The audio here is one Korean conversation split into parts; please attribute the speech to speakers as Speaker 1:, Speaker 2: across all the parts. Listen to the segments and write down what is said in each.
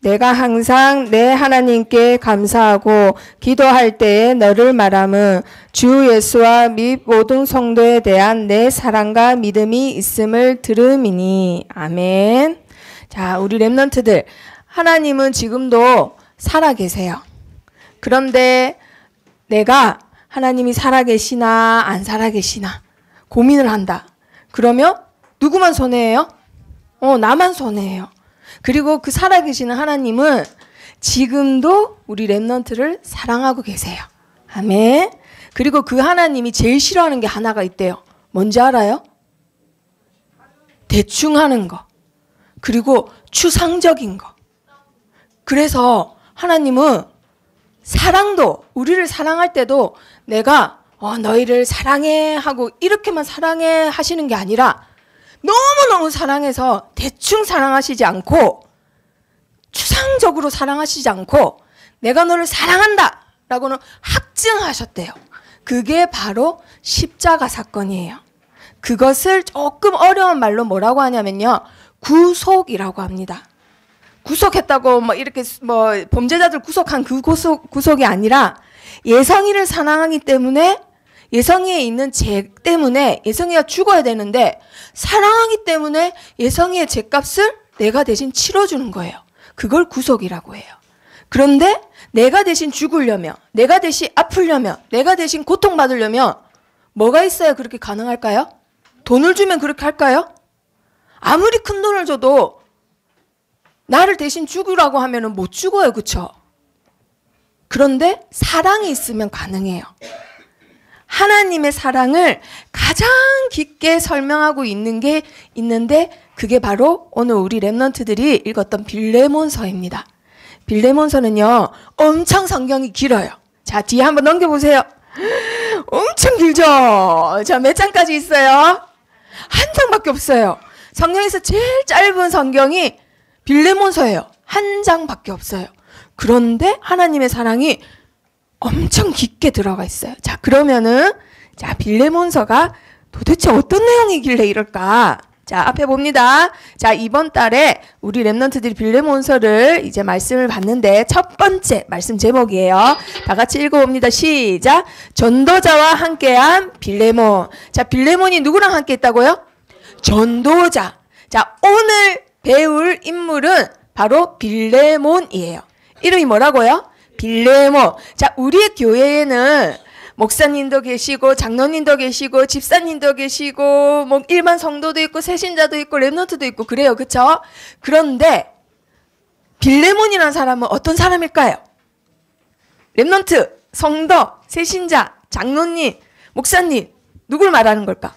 Speaker 1: 내가 항상 내 하나님께 감사하고 기도할 때에 너를 말함은 주 예수와 및 모든 성도에 대한 내 사랑과 믿음이 있음을 들음이니. 아멘. 자, 우리 렘넌트들, 하나님은 지금도 살아계세요. 그런데 내가 하나님이 살아계시나 안 살아계시나 고민을 한다. 그러면 누구만 손해예요? 나만 손해예요. 그리고 그 살아계시는 하나님은 지금도 우리 렘넌트를 사랑하고 계세요. 아멘. 그리고 그 하나님이 제일 싫어하는 게 하나가 있대요. 뭔지 알아요? 대충 하는 거. 그리고 추상적인 거. 그래서 하나님은 사랑도, 우리를 사랑할 때도 내가 너희를 사랑해 하고 이렇게만 사랑해 하시는 게 아니라 너무너무 사랑해서 대충 사랑하시지 않고 추상적으로 사랑하시지 않고 내가 너를 사랑한다 라고는 확증하셨대요. 그게 바로 십자가 사건이에요. 그것을 조금 어려운 말로 뭐라고 하냐면요, 구속이라고 합니다. 구속했다고 이렇게 범죄자들 구속한 그 구속이 아니라 예성이를 사랑하기 때문에 예성이에 있는 죄 때문에 예성이가 죽어야 되는데 사랑하기 때문에 예성이의 죄값을 내가 대신 치러주는 거예요. 그걸 구속이라고 해요. 그런데 내가 대신 죽으려면, 내가 대신 아프려면, 내가 대신 고통받으려면 뭐가 있어야 그렇게 가능할까요? 돈을 주면 그렇게 할까요? 아무리 큰 돈을 줘도 나를 대신 죽으라고 하면 못 죽어요. 그렇죠? 그런데 사랑이 있으면 가능해요. 하나님의 사랑을 가장 깊게 설명하고 있는 게 있는데 그게 바로 오늘 우리 렘넌트들이 읽었던 빌레몬서입니다. 빌레몬서는요, 엄청 성경이 길어요. 자, 뒤에 한번 넘겨보세요. 엄청 길죠? 자, 몇 장까지 있어요? 한 장밖에 없어요. 성경에서 제일 짧은 성경이 빌레몬서예요. 한 장밖에 없어요. 그런데 하나님의 사랑이 엄청 깊게 들어가 있어요. 자, 그러면은 빌레몬서가 도대체 어떤 내용이길래 이럴까? 자, 앞에 봅니다. 자, 이번 달에 우리 렘넌트들이 빌레몬서를 이제 말씀을 봤는데 첫 번째 말씀 제목이에요. 다 같이 읽어봅니다. 시작. 전도자와 함께한 빌레몬. 자, 빌레몬이 누구랑 함께 했다고요? 전도자. 자, 오늘 배울 인물은 바로 빌레몬이에요. 이름이 뭐라고요? 빌레몬. 자, 우리의 교회에는 목사님도 계시고 장로님도 계시고 집사님도 계시고 일반 성도도 있고 새신자도 있고 렘넌트도 있고 그래요. 그쵸? 그런데 빌레몬이라는 사람은 어떤 사람일까요? 렘넌트, 성도, 새신자, 장로님, 목사님 누굴 말하는 걸까?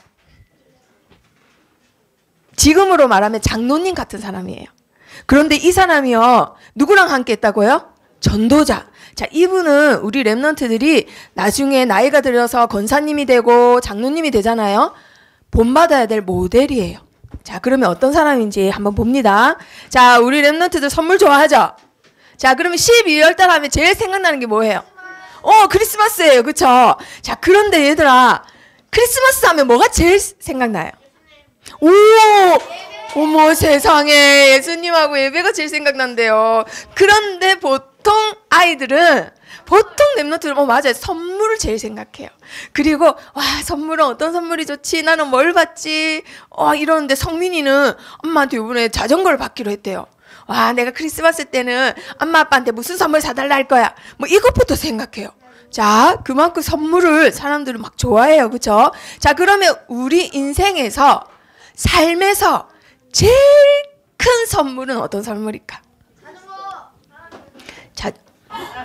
Speaker 1: 지금으로 말하면 장로님 같은 사람이에요. 그런데 이 사람이요, 누구랑 함께 했다고요? 전도자. 자, 이분은 우리 렘넌트들이 나중에 나이가 들어서 권사님이 되고 장로님이 되잖아요. 본받아야 될 모델이에요. 자, 그러면 어떤 사람인지 한번 봅니다. 자, 우리 렘넌트들 선물 좋아하죠? 자, 그러면 12월 달 하면 제일 생각나는 게 뭐예요? 크리스마스예요. 그쵸? 자, 그런데 얘들아, 크리스마스 하면 뭐가 제일 생각나요? 어머 세상에, 예수님하고 예배가 제일 생각난대요. 그런데 보통 아이들은, 보통 렘넌트들은 맞아요, 선물을 제일 생각해요. 그리고 와, 선물은 어떤 선물이 좋지, 나는 뭘 받지, 이러는데 성민이는 엄마한테 이번에 자전거를 받기로 했대요. 와, 내가 크리스마스 때는 엄마 아빠한테 무슨 선물 사달라 할 거야, 이것부터 생각해요. 자, 그만큼 선물을 사람들은 막 좋아해요. 그쵸? 자, 그러면 우리 인생에서, 삶에서 제일 큰 선물은 어떤 선물일까? 자,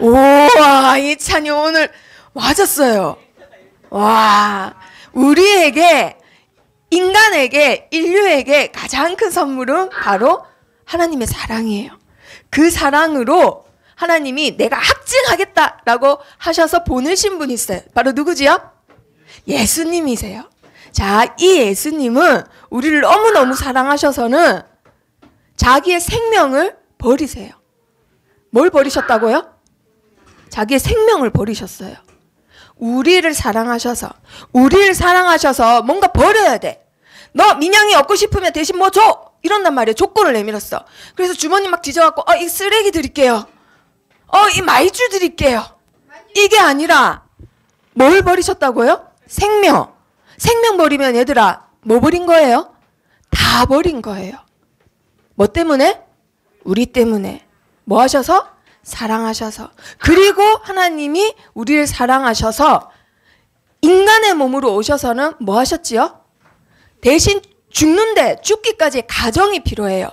Speaker 1: 우와, 이찬이 오늘 맞았어요. 와, 우리에게, 인간에게, 인류에게 가장 큰 선물은 바로 하나님의 사랑이에요. 그 사랑으로 하나님이 내가 확증하겠다라고 하셔서 보내신 분이 있어요. 바로 누구지요? 예수님이세요. 자, 이 예수님은 우리를 너무너무 사랑하셔서는 자기의 생명을 버리세요. 뭘 버리셨다고요? 자기의 생명을 버리셨어요. 우리를 사랑하셔서 뭔가 버려야 돼. 너 민영이 얻고 싶으면 대신 뭐 줘? 이런단 말이에요. 조건을 내밀었어. 그래서 주머니 막 뒤져갖고 이 쓰레기 드릴게요. 이 마이쮸 드릴게요. 이게 아니라 뭘 버리셨다고요? 생명. 생명 버리면 얘들아 뭐 버린 거예요? 다 버린 거예요. 뭐 때문에? 우리 때문에. 뭐 하셔서? 사랑하셔서. 그리고 하나님이 우리를 사랑하셔서 인간의 몸으로 오셔서는 뭐 하셨지요? 대신 죽는데 죽기까지 가정이 필요해요.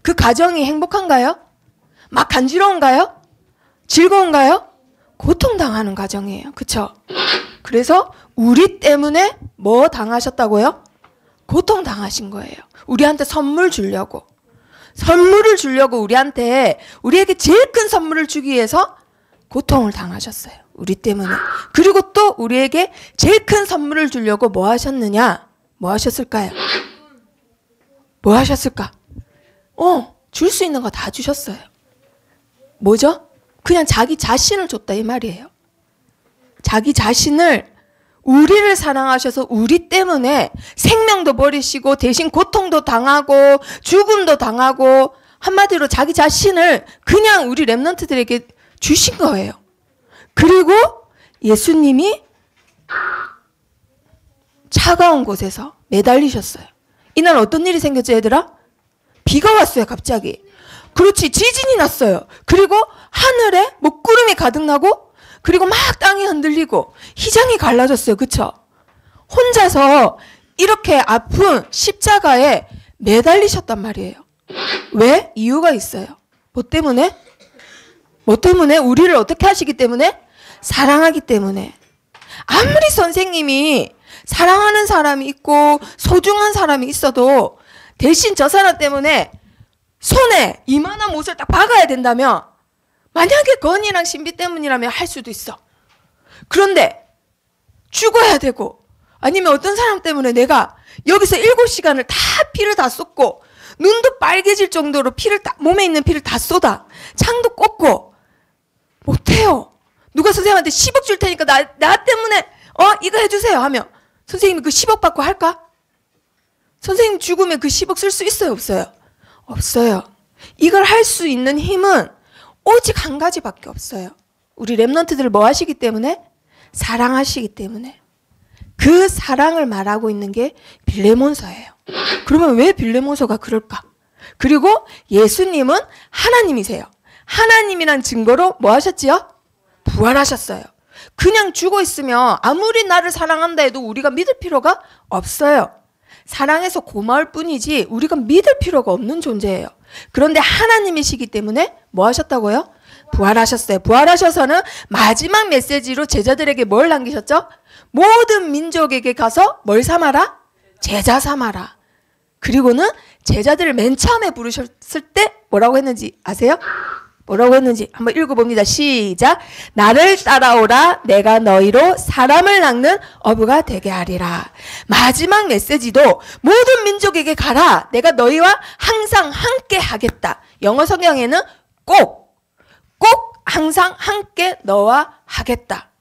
Speaker 1: 그 가정이 행복한가요? 막 간지러운가요? 즐거운가요? 고통당하는 가정이에요. 그쵸? 그래서 우리 때문에 뭐 당하셨다고요? 고통당하신 거예요. 우리한테 선물 주려고. 선물을 주려고 우리에게 제일 큰 선물을 주기 위해서 고통을 당하셨어요. 우리 때문에. 그리고 또 우리에게 제일 큰 선물을 주려고 뭐 하셨느냐? 뭐 하셨을까요? 뭐 하셨을까? 줄 수 있는 거 다 주셨어요. 뭐죠? 그냥 자기 자신을 줬다 이 말이에요. 자기 자신을, 우리를 사랑하셔서 우리 때문에 생명도 버리시고 대신 고통도 당하고 죽음도 당하고 한마디로 자기 자신을 그냥 우리 렘넌트들에게 주신 거예요. 그리고 예수님이 차가운 곳에서 매달리셨어요. 이날 어떤 일이 생겼죠, 얘들아? 비가 왔어요, 갑자기. 그렇지, 지진이 났어요. 그리고 하늘에 구름이 가득 나고 그리고 막 땅이 흔들리고 휘장이 갈라졌어요. 그쵸? 혼자서 이렇게 아픈 십자가에 매달리셨단 말이에요. 왜? 이유가 있어요. 뭐 때문에? 뭐 때문에? 우리를 어떻게 하시기 때문에? 사랑하기 때문에. 아무리 선생님이 사랑하는 사람이 있고 소중한 사람이 있어도 대신 저 사람 때문에 손에 이만한 못을 딱 박아야 된다면, 만약에 건이랑 신비 때문이라면 할 수도 있어. 그런데 죽어야 되고, 아니면 어떤 사람 때문에 내가 여기서 7시간을 다 피를 다 쏟고 눈도 빨개질 정도로 몸에 있는 피를 다 쏟아 창도 꽂고 못해요. 누가 선생님한테 10억 줄 테니까 나 때문에 이거 해주세요 하면 선생님이 그 10억 받고 할까? 선생님 죽으면 그 10억 쓸 수 있어요, 없어요? 없어요. 이걸 할 수 있는 힘은 오직 한 가지밖에 없어요. 우리 렘넌트들을 뭐 하시기 때문에? 사랑하시기 때문에. 그 사랑을 말하고 있는 게 빌레몬서예요. 그러면 왜 빌레몬서가 그럴까? 그리고 예수님은 하나님이세요. 하나님이란 증거로 뭐 하셨지요? 부활하셨어요. 그냥 죽어 있으면 아무리 나를 사랑한다 해도 우리가 믿을 필요가 없어요. 사랑해서 고마울 뿐이지 우리가 믿을 필요가 없는 존재예요. 그런데 하나님이시기 때문에 뭐 하셨다고요? 부활하셨어요. 부활하셔서는 마지막 메시지로 제자들에게 뭘 남기셨죠? 모든 민족에게 가서 뭘 삼아라? 제자 삼아라. 그리고는 제자들을 맨 처음에 부르셨을 때 뭐라고 했는지 아세요? 뭐라고 했는지 한번 읽어봅니다. 시작. 나를 따라오라. 내가 너희로 사람을 낚는 어부가 되게 하리라. 마지막 메시지도 모든 민족에게 가라. 내가 너희와 항상 함께 하겠다. 영어 성경에는 꼭 항상 함께 너와 하겠다.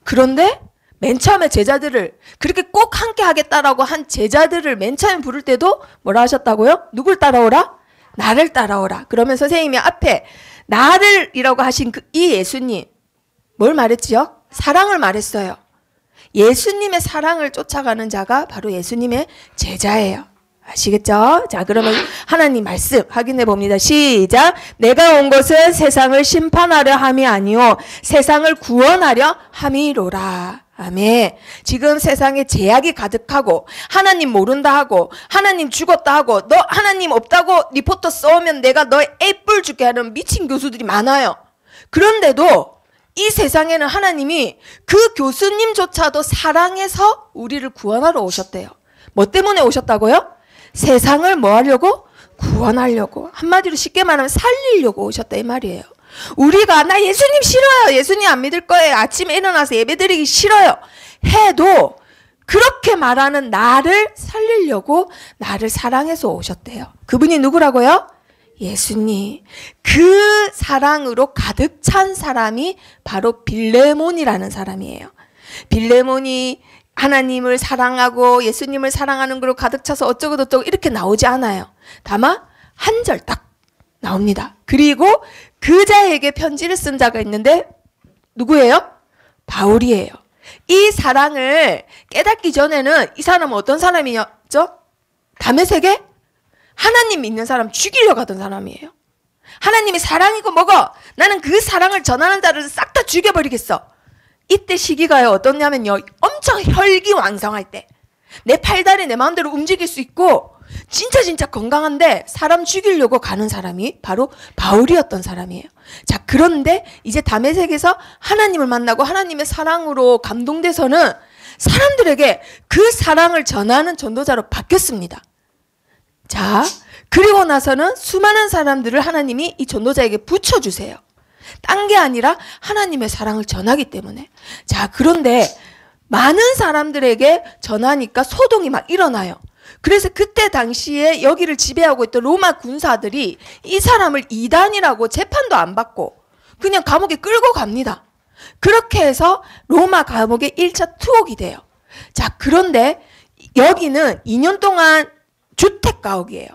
Speaker 1: 그런데 맨 처음에 제자들을 그렇게 꼭 함께 하겠다라고 한 제자들을 맨 처음에 부를 때도 뭐라 하셨다고요? 누굴 따라오라? 나를 따라오라. 그러면 선생님이 앞에 나를 이라고 하신 이 예수님 뭘 말했지요? 사랑을 말했어요. 예수님의 사랑을 쫓아가는 자가 바로 예수님의 제자예요. 아시겠죠? 자, 그러면 하나님 말씀 확인해 봅니다. 시작. 내가 온 것은 세상을 심판하려 함이 아니요 세상을 구원하려 함이로라. 아멘. 지금 세상에 제약이 가득하고 하나님 모른다 하고 하나님 죽었다 하고 너 하나님 없다고 리포터 써오면 내가 너 A뿔 줄게 하는 미친 교수들이 많아요. 그런데도 이 세상에는 하나님이 그 교수님조차도 사랑해서 우리를 구원하러 오셨대요. 뭐 때문에 오셨다고요? 세상을 뭐 하려고? 구원하려고. 한마디로 쉽게 말하면 살리려고 오셨다 이 말이에요. 우리가 나 예수님 싫어요. 예수님 안 믿을 거예요. 아침에 일어나서 예배드리기 싫어요. 해도 그렇게 말하는 나를 살리려고 나를 사랑해서 오셨대요. 그분이 누구라고요? 예수님. 그 사랑으로 가득 찬 사람이 바로 빌레몬이라는 사람이에요. 빌레몬이 하나님을 사랑하고 예수님을 사랑하는 걸로 가득 차서 어쩌고저쩌고 이렇게 나오지 않아요. 다만 한 절 딱 나옵니다. 그리고 그 자에게 편지를 쓴 자가 있는데 누구예요? 바울이에요. 이 사랑을 깨닫기 전에는 이 사람은 어떤 사람이었죠? 다메섹에 하나님 믿는 사람 죽이려고 하던 사람이에요. 하나님이 사랑이고 뭐고 나는 그 사랑을 전하는 자를 싹 다 죽여버리겠어. 이때 시기가요 어떻냐면요, 엄청 혈기왕성할 때 내 팔다리 내 마음대로 움직일 수 있고 진짜 건강한데 사람 죽이려고 가는 사람이 바로 바울이었던 사람이에요. 자, 그런데 이제 다메섹에서 하나님을 만나고 하나님의 사랑으로 감동돼서는 사람들에게 그 사랑을 전하는 전도자로 바뀌었습니다. 자, 그리고 나서는 수많은 사람들을 하나님이 이 전도자에게 붙여주세요. 딴 게 아니라 하나님의 사랑을 전하기 때문에. 자, 그런데 많은 사람들에게 전하니까 소동이 막 일어나요. 그래서 그때 당시에 여기를 지배하고 있던 로마 군사들이 이 사람을 이단이라고 재판도 안 받고 그냥 감옥에 끌고 갑니다. 그렇게 해서 로마 감옥에 1차 투옥이 돼요. 자, 그런데 여기는 2년 동안 주택가옥이에요.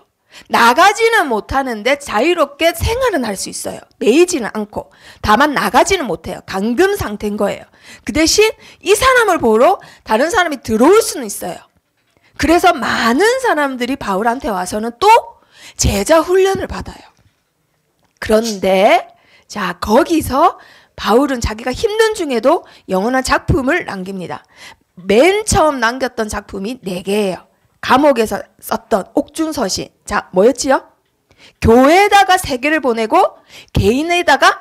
Speaker 1: 나가지는 못하는데 자유롭게 생활은 할 수 있어요. 매이지는 않고. 다만 나가지는 못해요. 감금 상태인 거예요. 그 대신 이 사람을 보러 다른 사람이 들어올 수는 있어요. 그래서 많은 사람들이 바울한테 와서는 또 제자 훈련을 받아요. 그런데 자, 거기서 바울은 자기가 힘든 중에도 영원한 작품을 남깁니다. 맨 처음 남겼던 작품이 4개예요. 감옥에서 썼던 옥중서신. 자, 뭐였지요? 교회에다가 3개를 보내고 개인에다가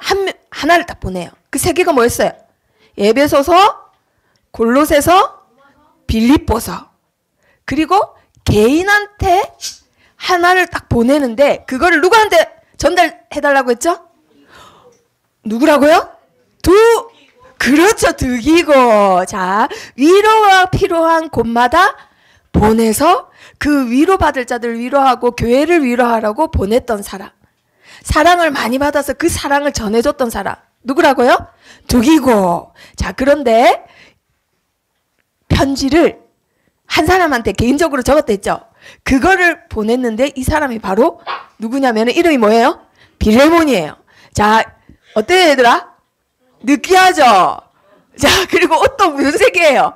Speaker 1: 하나를 딱 보내요. 그 3개가 뭐였어요? 에베소서, 골로새서, 빌립보서. 그리고 개인한테 하나를 딱 보내는데 그거를 누구한테 전달해달라고 했죠? 누구라고요? 그렇죠. 득이고. 자, 위로가 필요한 곳마다 보내서 그 위로받을 자들을 위로하고 교회를 위로하라고 보냈던 사람. 사랑을 많이 받아서 그 사랑을 전해줬던 사람. 누구라고요? 득이고. 자, 그런데 편지를 한 사람한테 개인적으로 적었다 했죠. 그거를 보냈는데 이 사람이 바로 누구냐면 이름이 뭐예요? 빌레몬이에요. 자, 어때요 얘들아? 느끼하죠? 자, 그리고 옷도 무슨 색이에요?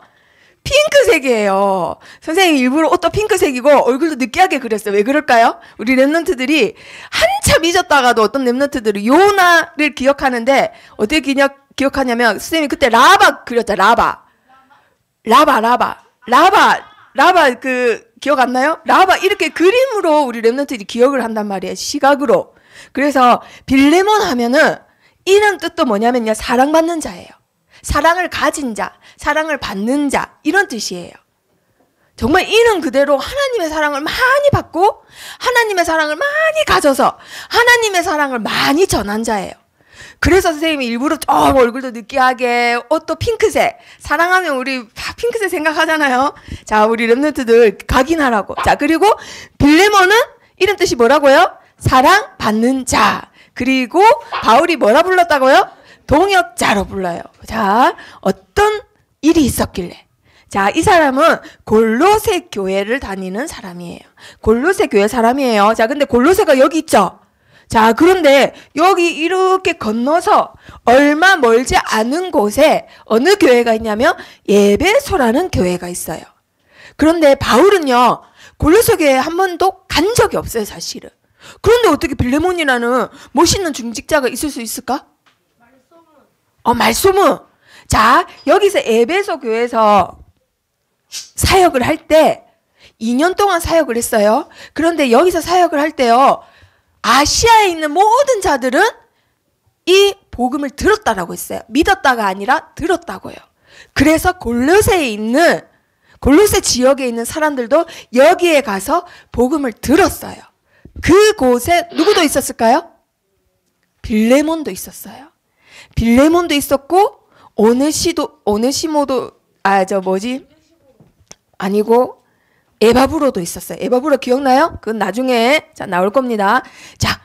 Speaker 1: 핑크색이에요. 선생님이 일부러 옷도 핑크색이고 얼굴도 느끼하게 그렸어요. 왜 그럴까요? 우리 랩런트들이 한참 잊었다가도 어떤 랩런트들이 요나를 기억하는데 어떻게 기억하냐면 선생님이 그때 라바 그렸죠. 라바 그 기억 안 나요? 라바 이렇게 그림으로 우리 랩런트들이 기억을 한단 말이에요. 시각으로. 그래서 빌레몬 하면은 이런 뜻도 뭐냐면요. 사랑받는 자예요. 사랑을 가진 자, 사랑을 받는 자 이런 뜻이에요. 정말 이름 그대로 하나님의 사랑을 많이 받고 하나님의 사랑을 많이 가져서 하나님의 사랑을 많이 전한 자예요. 그래서 선생님이 일부러 얼굴도 느끼하게 옷도 핑크색. 사랑하면 우리 다 핑크색 생각하잖아요. 자, 우리 랩런트들 각인하라고. 자, 그리고 빌레몬은 이런 뜻이 뭐라고요? 사랑받는 자. 그리고 바울이 뭐라 불렀다고요? 동역자로 불러요. 자, 어떤 일이 있었길래. 자, 이 사람은 골로새 교회를 다니는 사람이에요. 골로새 교회 사람이에요. 자, 근데 골로새가 여기 있죠? 자, 그런데 여기 이렇게 건너서 얼마 멀지 않은 곳에 어느 교회가 있냐면 에베소라는 교회가 있어요. 그런데 바울은요, 골로새 교회에 한 번도 간 적이 없어요, 사실은. 그런데 어떻게 빌레몬이라는 멋있는 중직자가 있을 수 있을까? 말소문. 자, 여기서 에베소 교회에서 사역을 할 때 2년 동안 사역을 했어요. 그런데 여기서 사역을 할 때요, 아시아에 있는 모든 자들은 이 복음을 들었다라고 했어요. 믿었다가 아니라 들었다고요. 그래서 골로새 지역에 있는 사람들도 여기에 가서 복음을 들었어요. 그곳에 누구도 있었을까요? 빌레몬도 있었어요. 빌레몬도 있었고 오네시모도 아니고 에바브로도 있었어요. 에바브로 기억나요? 그건 나중에 나올 겁니다. 자,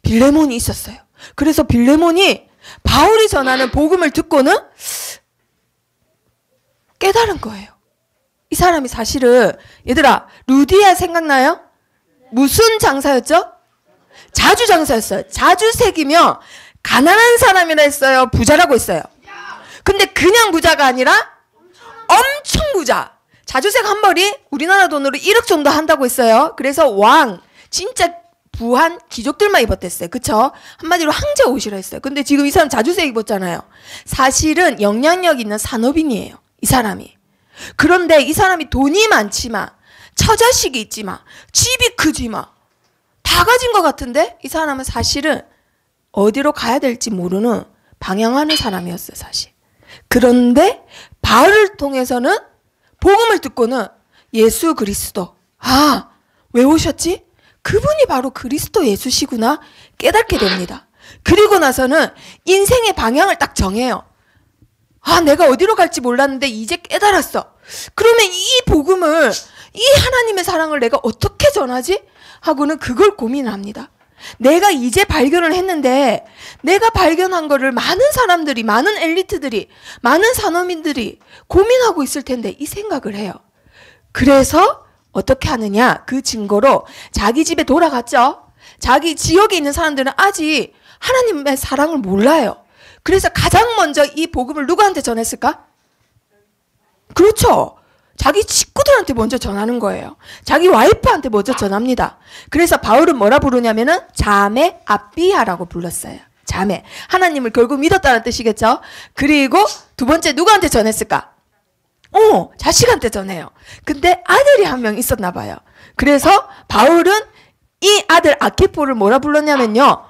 Speaker 1: 빌레몬이 있었어요. 그래서 빌레몬이 바울이 전하는 복음을 듣고는 깨달은 거예요. 이 사람이 사실은 얘들아 루디아 생각나요? 무슨 장사였죠? 자주 장사였어요. 자주색이며 가난한 사람이라 했어요? 부자라고 했어요? 근데 그냥 부자가 아니라 엄청 부자. 자주색 한 벌이 우리나라 돈으로 1억 정도 한다고 했어요. 그래서 왕 진짜 부한 귀족들만 입었댔어요. 그쵸? 한마디로 황제 옷이라 했어요. 근데 지금 이 사람 자주색 입었잖아요. 사실은 영향력 있는 산업인이에요. 이 사람이. 그런데 이 사람이 돈이 많지만 처자식이 있지만 집이 크지만 다 가진 것 같은데 이 사람은 사실은 어디로 가야 될지 모르는 방향하는 사람이었어요. 사실. 그런데 바울을 통해서는 복음을 듣고는 예수 그리스도 왜 오셨지? 그분이 바로 그리스도 예수시구나 깨닫게 됩니다. 그리고 나서는 인생의 방향을 딱 정해요. 내가 어디로 갈지 몰랐는데 이제 깨달았어. 그러면 이 복음을 이 하나님의 사랑을 내가 어떻게 전하지? 하고는 그걸 고민을 합니다. 내가 이제 발견을 했는데 내가 발견한 거를 많은 사람들이 많은 엘리트들이 많은 산업인들이 고민하고 있을 텐데 이 생각을 해요. 그래서 어떻게 하느냐 그 증거로 자기 집에 돌아갔죠. 자기 지역에 있는 사람들은 아직 하나님의 사랑을 몰라요. 그래서 가장 먼저 이 복음을 누구한테 전했을까? 그렇죠. 자기 식구들한테 먼저 전하는 거예요. 자기 와이프한테 먼저 전합니다. 그래서 바울은 뭐라 부르냐면은 자매 아비아라고 불렀어요. 자매. 하나님을 결국 믿었다는 뜻이겠죠. 그리고 두 번째 누구한테 전했을까? 자식한테 전해요. 근데 아들이 한 명 있었나 봐요. 그래서 바울은 이 아들 아키포를 뭐라 불렀냐면요.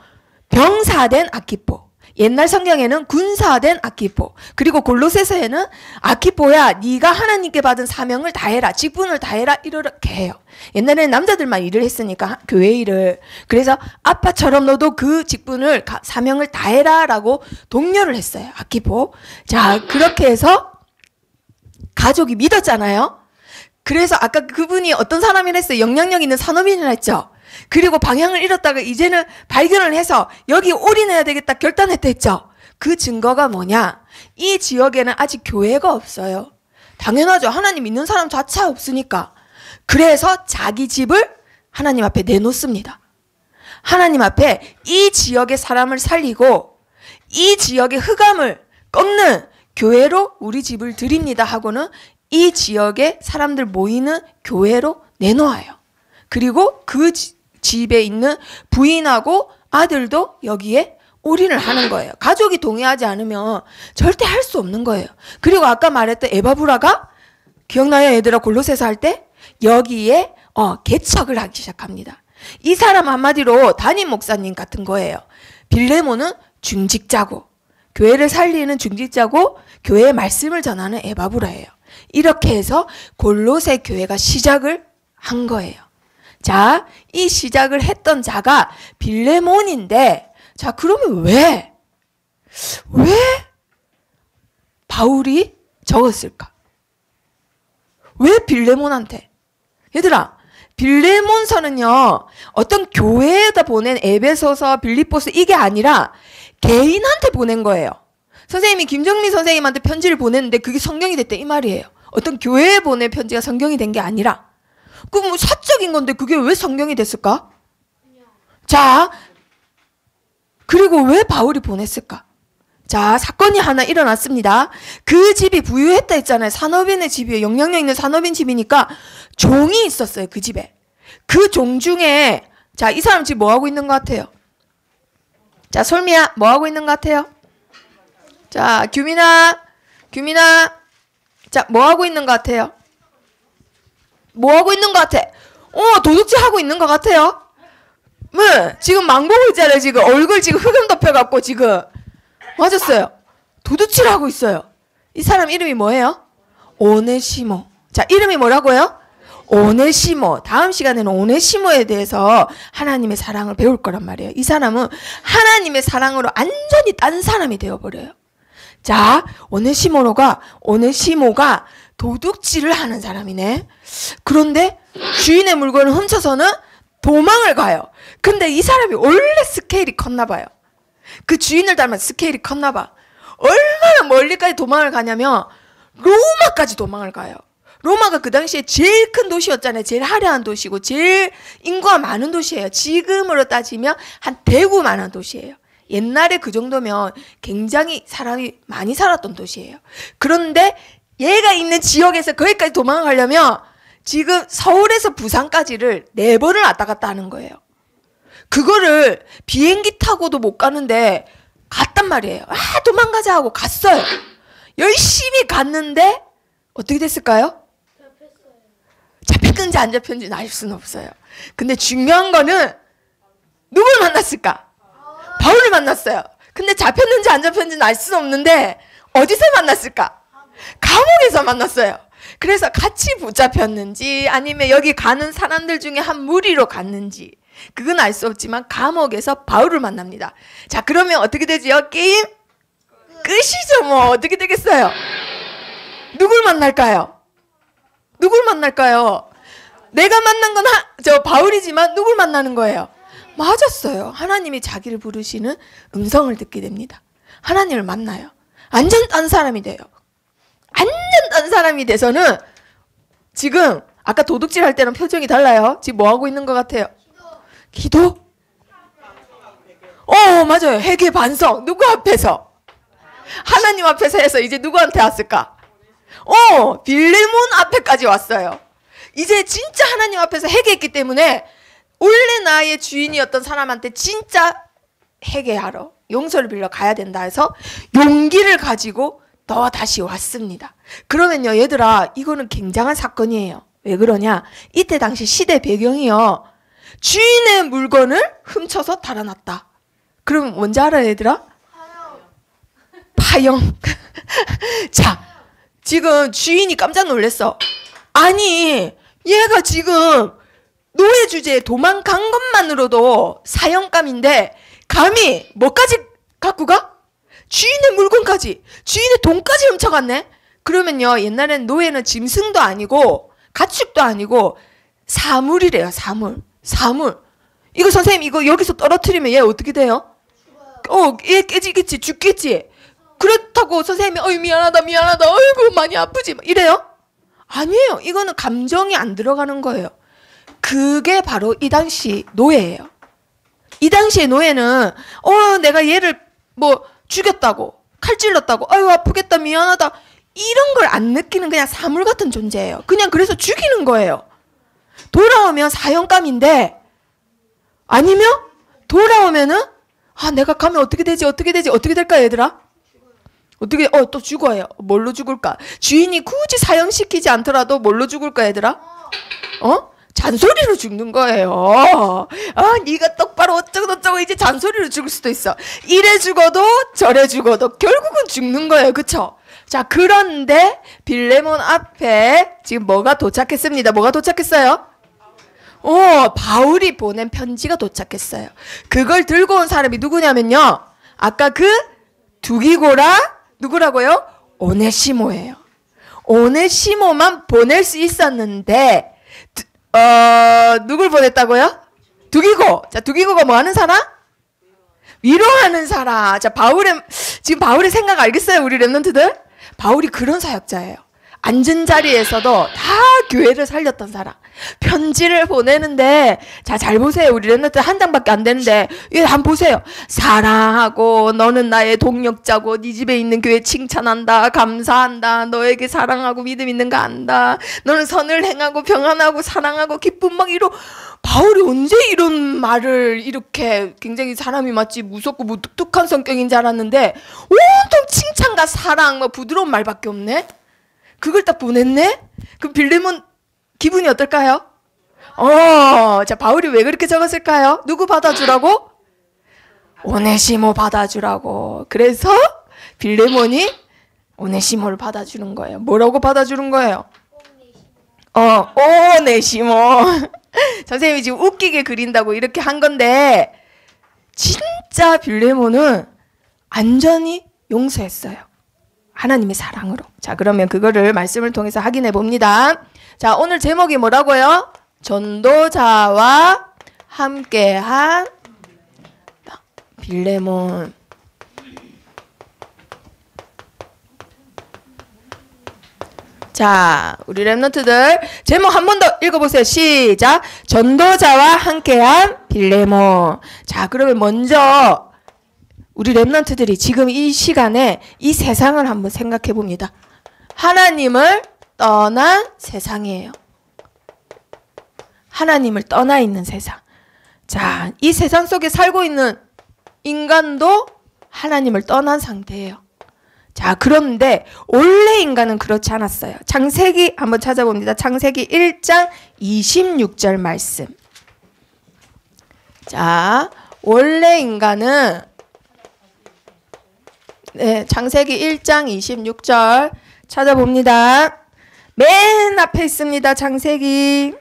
Speaker 1: 병사된 아키포. 옛날 성경에는 군사된 아키포. 그리고 골로새서에는 아키포야 네가 하나님께 받은 사명을 다해라. 직분을 다해라. 이렇게 해요. 옛날에는 남자들만 일을 했으니까 교회 일을. 그래서 아빠처럼 너도 그 직분을 사명을 다해라 라고 독려를 했어요. 아키포. 자 그렇게 해서 가족이 믿었잖아요. 그래서 아까 그분이 어떤 사람이라 했어요? 영향력 있는 산업인이라 했죠. 그리고 방향을 잃었다가 이제는 발견을 해서 여기 올인해야 되겠다 결단했다 했죠. 그 증거가 뭐냐? 이 지역에는 아직 교회가 없어요. 당연하죠. 하나님 믿는 사람 자체가 없으니까. 그래서 자기 집을 하나님 앞에 내놓습니다. 하나님 앞에 이 지역의 사람을 살리고 이 지역의 흑암을 꺾는 교회로 우리 집을 드립니다 하고는 이 지역에 사람들 모이는 교회로 내놓아요. 그리고 그 집에 있는 부인하고 아들도 여기에 올인을 하는 거예요. 가족이 동의하지 않으면 절대 할 수 없는 거예요. 그리고 아까 말했던 에바브라가 기억나요? 얘들아 골로새서 할 때 여기에 개척을 하기 시작합니다. 이 사람 한마디로 담임 목사님 같은 거예요. 빌레몬은 중직자고 교회를 살리는 중직자고 교회의 말씀을 전하는 에바브라예요. 이렇게 해서 골로새 교회가 시작을 한 거예요. 자, 이 시작을 했던 자가 빌레몬인데 자 그러면 왜 바울이 적었을까? 왜 빌레몬한테? 얘들아 빌레몬서는요 어떤 교회에다 보낸 에베소서 빌립보서 이게 아니라 개인한테 보낸 거예요. 선생님이 김정민 선생님한테 편지를 보냈는데 그게 성경이 됐대 이 말이에요. 어떤 교회에 보낸 편지가 성경이 된 게 아니라 그럼 뭐 사적인 건데 그게 왜 성경이 됐을까? 자 그리고 왜 바울이 보냈을까? 자 사건이 하나 일어났습니다. 그 집이 부유했다 했잖아요. 산업인의 집이에요. 영향력 있는 산업인 집이니까 종이 있었어요. 그 집에. 그 종 중에 자 이 사람 지금 뭐 하고 있는 것 같아요? 자 솔미야 뭐 하고 있는 것 같아요? 자 규민아 자 뭐 하고 있는 것 같아요? 뭐 하고 있는 것 같아? 도둑질 하고 있는 것 같아요? 지금 망보고 있잖아요. 지금 얼굴 지금 흑염 덮여갖고 지금 맞았어요. 도둑질 하고 있어요. 이 사람 이름이 뭐예요? 오네시모. 자 이름이 뭐라고요? 오네시모. 다음 시간에는 오네시모에 대해서 하나님의 사랑을 배울 거란 말이에요. 이 사람은 하나님의 사랑으로 완전히 딴 사람이 되어버려요. 자 오네시모가 도둑질을 하는 사람이네. 그런데 주인의 물건을 훔쳐서는 도망을 가요. 근데 이 사람이 원래 스케일이 컸나 봐요. 그 주인을 닮은 스케일이 컸나 봐. 얼마나 멀리까지 도망을 가냐면 로마까지 도망을 가요. 로마가 그 당시에 제일 큰 도시였잖아요. 제일 화려한 도시고 제일 인구가 많은 도시예요. 지금으로 따지면 한 대구만한 도시예요. 옛날에 그 정도면 굉장히 사람이 많이 살았던 도시예요. 그런데 얘가 있는 지역에서 거기까지 도망가려면 지금 서울에서 부산까지를 4번을 왔다 갔다 하는 거예요. 그거를 비행기 타고도 못 가는데 갔단 말이에요. 아, 도망가자 하고 갔어요. 열심히 갔는데 어떻게 됐을까요? 잡혔는지 안 잡혔는지는 알 수는 없어요. 근데 중요한 거는 누굴 만났을까? 바울을 만났어요. 근데 잡혔는지 안 잡혔는지는 알 수는 없는데 어디서 만났을까? 감옥에서 만났어요. 그래서 같이 붙잡혔는지 아니면 여기 가는 사람들 중에 한 무리로 갔는지 그건 알 수 없지만 감옥에서 바울을 만납니다. 자, 그러면 어떻게 되지요? 게임 끝이죠. 뭐 어떻게 되겠어요? 누굴 만날까요? 누굴 만날까요? 내가 만난 건 저 바울이지만 누굴 만나는 거예요? 맞았어요. 하나님이 자기를 부르시는 음성을 듣게 됩니다. 하나님을 만나요. 완전 딴 사람이 돼요. 완전 딴 사람이 돼서는 지금 아까 도둑질 할 때랑 표정이 달라요. 지금 뭐 하고 있는 것 같아요? 기도? 맞아요. 회개 반성. 누구 앞에서? 하나님 앞에서 해서 이제 누구한테 왔을까? 빌레몬 앞에까지 왔어요. 이제 진짜 하나님 앞에서 회개했기 때문에 원래 나의 주인이었던 사람한테 진짜 회개하러 용서를 빌려 가야 된다 해서 용기를 가지고 또 다시 왔습니다. 그러면요, 얘들아, 이거는 굉장한 사건이에요. 왜 그러냐? 이때 당시 시대 배경이요. 주인의 물건을 훔쳐서 달아났다. 그럼 뭔지 알아요, 얘들아? 파형. 자, 지금 주인이 깜짝 놀랐어. 아니, 얘가 지금 노예 주제에 도망간 것만으로도 사형감인데 감히 뭐까지 갖고 가? 주인의 물건까지, 주인의 돈까지 훔쳐갔네? 그러면요, 옛날엔 노예는 짐승도 아니고 가축도 아니고 사물이래요. 사물. 이거 선생님, 이거 여기서 떨어뜨리면 얘 어떻게 돼요? 얘 깨지겠지, 죽겠지. 그렇다고 선생님이 미안하다 어이구 많이 아프지 이래요? 아니에요. 이거는 감정이 안 들어가는 거예요. 그게 바로 이 당시 노예예요. 이 당시의 노예는 내가 얘를 뭐 죽였다고, 칼 찔렀다고, 아유 아프겠다 미안하다 이런 걸 안 느끼는 그냥 사물 같은 존재예요. 그냥 그래서 죽이는 거예요. 돌아오면 사형감인데, 아니면 돌아오면은 내가 가면 어떻게 되지 어떻게 될까 얘들아? 어떻게 또 죽어요. 뭘로 죽을까? 주인이 굳이 사형시키지 않더라도 뭘로 죽을까 얘들아? 잔소리로 죽는 거예요. 네가 똑바로 어쩌고 이제 잔소리로 죽을 수도 있어. 이래 죽어도 저래 죽어도 결국은 죽는 거예요. 그쵸? 자, 그런데 빌레몬 앞에 지금 뭐가 도착했습니다. 뭐가 도착했어요? 바울이 보낸 편지가 도착했어요. 그걸 들고 온 사람이 누구냐면요, 아까 그 두기고라 누구라고요? 오네시모예요. 오네시모만 보낼 수 있었는데 누굴 보냈다고요? 두기고. 자, 두기고가 뭐 하는 사람? 위로하는 사람. 자, 지금 바울의 생각 알겠어요? 우리 랩런트들? 바울이 그런 사역자예요. 앉은 자리에서도 다 교회를 살렸던 사람. 편지를 보내는데, 자, 잘 보세요. 우리 랩런트 한 장밖에 안 되는데, 이거 한번 보세요. 사랑하고, 너는 나의 동력자고, 네 집에 있는 교회 칭찬한다, 감사한다, 너에게 사랑하고 믿음 있는 거 안다, 너는 선을 행하고 평안하고 사랑하고 기쁨 막 바울이 언제 이런 말을 이렇게 굉장히 사람이 마치 무섭고 무뚝뚝한 성격인 줄 알았는데 온통 칭찬과 사랑, 부드러운 말밖에 없네. 그걸 딱 보냈네? 그럼 빌레몬 기분이 어떨까요? 자, 바울이 왜 그렇게 적었을까요? 누구 받아주라고? 오네시모 받아주라고. 그래서 빌레몬이 오네시모를 받아주는 거예요. 뭐라고 받아주는 거예요? 오네시모. 선생님이 지금 웃기게 그린다고 이렇게 한 건데 진짜 빌레몬은 완전히 용서했어요. 하나님의 사랑으로. 자, 그러면 그거를 말씀을 통해서 확인해 봅니다. 자, 오늘 제목이 뭐라고요? 전도자와 함께한 빌레몬. 자, 우리 랩런트들 제목 한 번 더 읽어보세요. 시작. 전도자와 함께한 빌레몬. 자, 그러면 먼저 우리 랩런트들이 지금 이 시간에 이 세상을 한번 생각해 봅니다. 하나님을 떠난 세상이에요. 하나님을 떠나 있는 세상. 자, 이 세상 속에 살고 있는 인간도 하나님을 떠난 상태예요. 자, 그런데 원래 인간은 그렇지 않았어요. 창세기 한번 찾아봅니다. 창세기 1장 26절 말씀. 자, 원래 인간은 창세기 1장 26절 찾아봅니다. 맨 앞에 있습니다. 창세기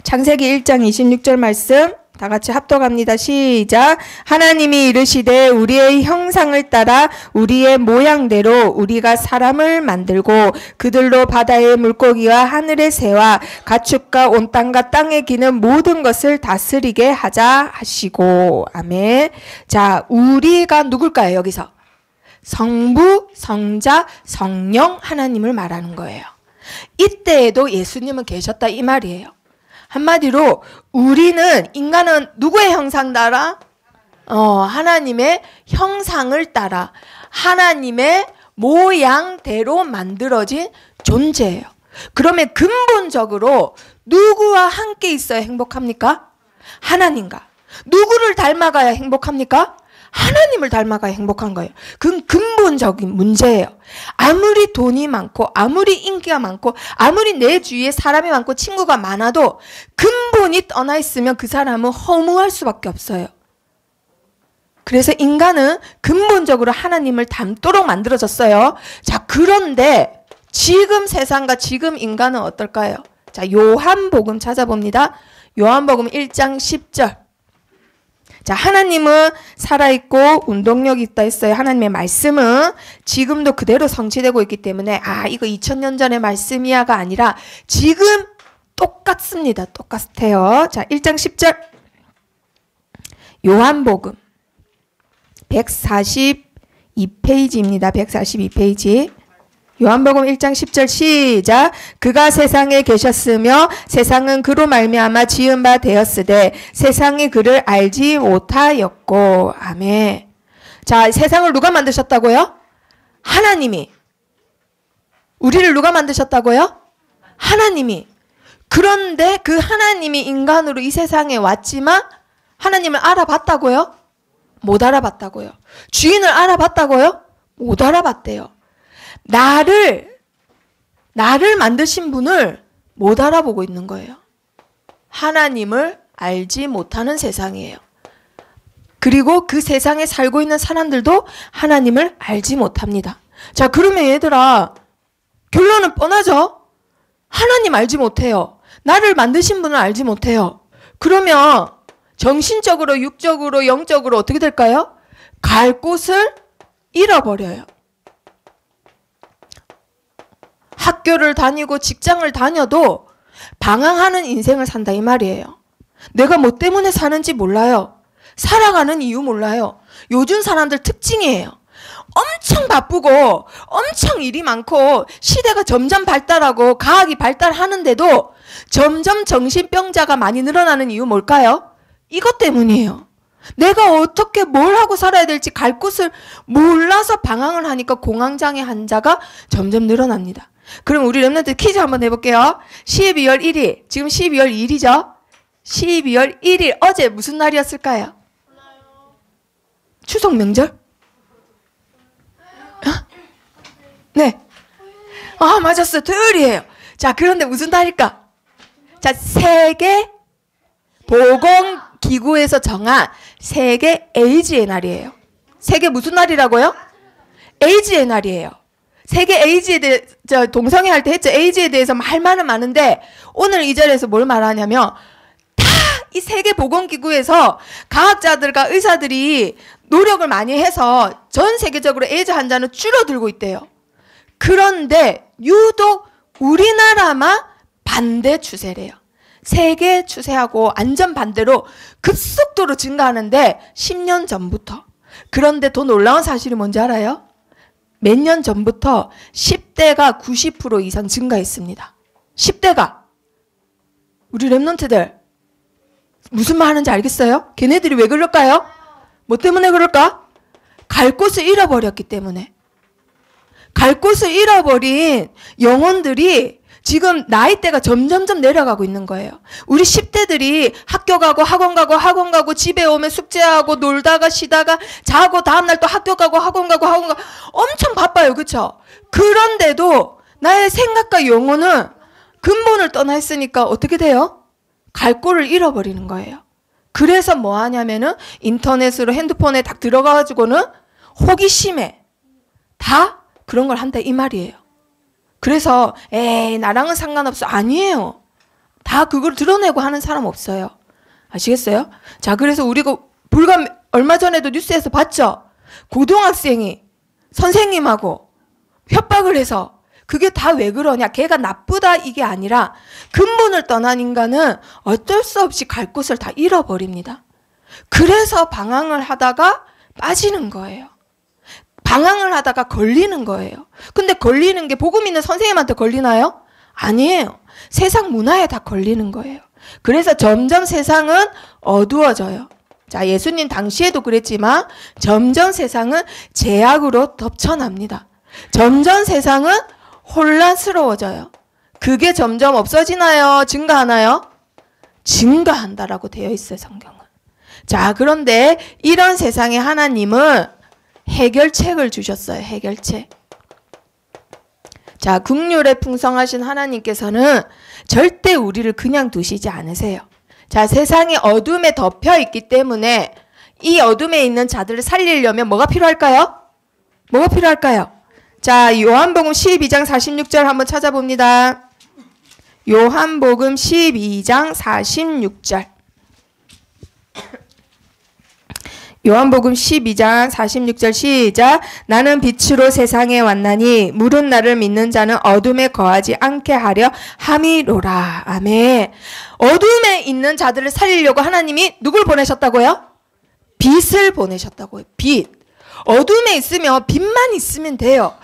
Speaker 1: 1장 26절 말씀 다 같이 합독합니다. 시작. 하나님이 이르시되 우리의 형상을 따라 우리의 모양대로 우리가 사람을 만들고 그들로 바다의 물고기와 하늘의 새와 가축과 온 땅과 땅에 기는 모든 것을 다스리게 하자 하시고. 아멘. 자, 우리가 누굴까요? 여기서 성부, 성자, 성령 하나님을 말하는 거예요. 이때에도 예수님은 계셨다 이 말이에요. 한마디로 우리는 인간은 누구의 형상 따라? 하나님의 형상을 따라 하나님의 모양대로 만들어진 존재예요. 그러면 근본적으로 누구와 함께 있어야 행복합니까? 하나님과. 누구를 닮아가야 행복합니까? 하나님을 닮아가야 행복한 거예요. 그건 근본적인 문제예요. 아무리 돈이 많고 아무리 인기가 많고 아무리 내 주위에 사람이 많고 친구가 많아도 근본이 떠나 있으면 그 사람은 허무할 수밖에 없어요. 그래서 인간은 근본적으로 하나님을 닮도록 만들어졌어요. 자, 그런데 지금 세상과 지금 인간은 어떨까요? 자, 요한복음 찾아봅니다. 요한복음 1장 10절. 자, 하나님은 살아있고 운동력이 있다 했어요. 하나님의 말씀은 지금도 그대로 성취되고 있기 때문에 이거 2000년 전의 말씀이야가 아니라 지금 똑같습니다. 똑같아요. 자, 1장 10절 요한복음 142페이지입니다. 142페이지 요한복음 1장 10절 시작. 그가 세상에 계셨으며 세상은 그로 말미암아 지은 바 되었으되 세상이 그를 알지 못하였고. 아멘. 자, 세상을 누가 만드셨다고요? 하나님이. 우리를 누가 만드셨다고요? 하나님이. 그런데 그 하나님이 인간으로 이 세상에 왔지만 하나님을 알아봤다고요? 못 알아봤다고요. 주인을 알아봤다고요? 못 알아봤대요. 나를 만드신 분을 못 알아보고 있는 거예요. 하나님을 알지 못하는 세상이에요. 그리고 그 세상에 살고 있는 사람들도 하나님을 알지 못합니다. 자, 그러면 얘들아, 결론은 뻔하죠? 하나님 알지 못해요. 나를 만드신 분을 알지 못해요. 그러면 정신적으로, 육적으로, 영적으로 어떻게 될까요? 갈 곳을 잃어버려요. 학교를 다니고 직장을 다녀도 방황하는 인생을 산다 이 말이에요. 내가 뭐 때문에 사는지 몰라요. 살아가는 이유 몰라요. 요즘 사람들 특징이에요. 엄청 바쁘고 엄청 일이 많고 시대가 점점 발달하고 과학이 발달하는데도 점점 정신병자가 많이 늘어나는 이유 뭘까요? 이것 때문이에요. 내가 어떻게 뭘 하고 살아야 될지 갈 곳을 몰라서 방황을 하니까 공황장애 환자가 점점 늘어납니다. 그럼 우리 랩런트 퀴즈 한번 해볼게요. 12월 1일, 지금 12월 2일이죠? 12월 1일, 어제 무슨 날이었을까요? 추석 명절? 네. 맞았어요. 토요일이에요. 자, 그런데 무슨 날일까? 자, 세계 보건기구에서 정한 세계 에이즈의 날이에요. 세계 무슨 날이라고요? 에이즈의 날이에요. 세계 에이즈에 대해 동성애 할 때 했죠. 에이즈에 대해서 할 말은 많은데 오늘 이 자리에서 뭘 말하냐면 다 이 세계 보건기구에서 과학자들과 의사들이 노력을 많이 해서 전 세계적으로 에이즈 환자는 줄어들고 있대요. 그런데 유독 우리나라만 반대 추세래요. 세계 추세하고 완전 반대로 급속도로 증가하는데 10년 전부터. 그런데 더 놀라운 사실이 뭔지 알아요? 몇 년 전부터 10대가 90% 이상 증가했습니다. 10대가. 우리 랩런트들 무슨 말 하는지 알겠어요? 걔네들이 왜 그럴까요? 뭐 때문에 그럴까? 갈 곳을 잃어버렸기 때문에. 갈 곳을 잃어버린 영혼들이 지금 나이대가 점점점 내려가고 있는 거예요. 우리 10대들이 학교 가고 학원 가고 집에 오면 숙제하고 놀다가 쉬다가 자고 다음날 또 학교 가고 학원 가고 엄청 바빠요. 그렇죠? 그런데도 나의 생각과 영혼은 근본을 떠나 있으니까 어떻게 돼요? 갈 곳을 잃어버리는 거예요. 그래서 뭐 하냐면은 인터넷으로 핸드폰에 딱 들어가가지고는 호기심에 다 그런 걸 한다 이 말이에요. 그래서 에이 나랑은 상관없어. 아니에요. 다 그걸 드러내고 하는 사람 없어요. 아시겠어요? 자, 그래서 우리가 얼마 전에도 뉴스에서 봤죠? 고등학생이 선생님하고 협박을 해서 그게 다 왜 그러냐? 걔가 나쁘다 이게 아니라 근본을 떠난 인간은 어쩔 수 없이 갈 곳을 다 잃어버립니다. 그래서 방황을 하다가 빠지는 거예요. 방황을 하다가 걸리는 거예요. 근데 걸리는 게 복음 있는 선생님한테 걸리나요? 아니에요. 세상 문화에 다 걸리는 거예요. 그래서 점점 세상은 어두워져요. 자, 예수님 당시에도 그랬지만 점점 세상은 죄악으로 덮쳐납니다. 점점 세상은 혼란스러워져요. 그게 점점 없어지나요? 증가하나요? 증가한다라고 되어 있어요, 성경은. 자, 그런데 이런 세상에 하나님은 해결책을 주셨어요. 해결책. 자, 긍휼에 풍성하신 하나님께서는 절대 우리를 그냥 두시지 않으세요. 자, 세상이 어둠에 덮여 있기 때문에 이 어둠에 있는 자들을 살리려면 뭐가 필요할까요? 뭐가 필요할까요? 자, 요한복음 12장 46절 한번 찾아봅니다. 요한복음 12장 46절. 요한복음 12장 46절 시작. 나는 빛으로 세상에 왔나니 물은 나를 믿는 자는 어둠에 거하지 않게 하려 함이로라. 아멘. 어둠에 있는 자들을 살리려고 하나님이 누굴 보내셨다고요? 빛을 보내셨다고요. 빛. 어둠에 있으면 빛만 있으면 돼요.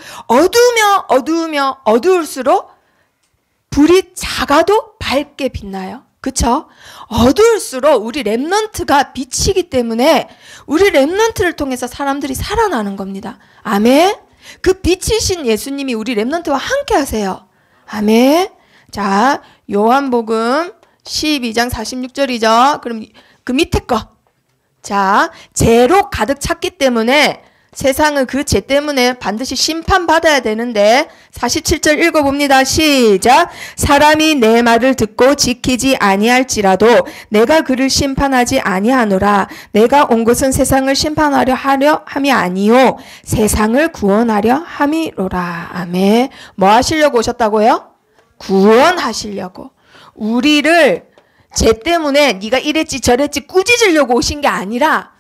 Speaker 1: 어두울수록 불이 작아도 밝게 빛나요. 그쵸? 어두울수록 우리 랩넌트가 빛이기 때문에 우리 랩넌트를 통해서 사람들이 살아나는 겁니다. 아멘. 그 빛이신 예수님이 우리 랩넌트와 함께 하세요. 아멘. 자, 요한복음 12장 46절이죠. 그럼 그 밑에 거. 자, 죄로 가득 찼기 때문에 세상은 그 죄 때문에 반드시 심판받아야 되는데 47절 읽어봅니다. 시작. 사람이 내 말을 듣고 지키지 아니할지라도 내가 그를 심판하지 아니하노라. 내가 온 것은 세상을 심판하려 함이 아니요 세상을 구원하려 함이로라. 아멘. 뭐 하시려고 오셨다고요? 구원하시려고. 우리를 죄 때문에 네가 이랬지 저랬지 꾸짖으려고 오신 게 아니라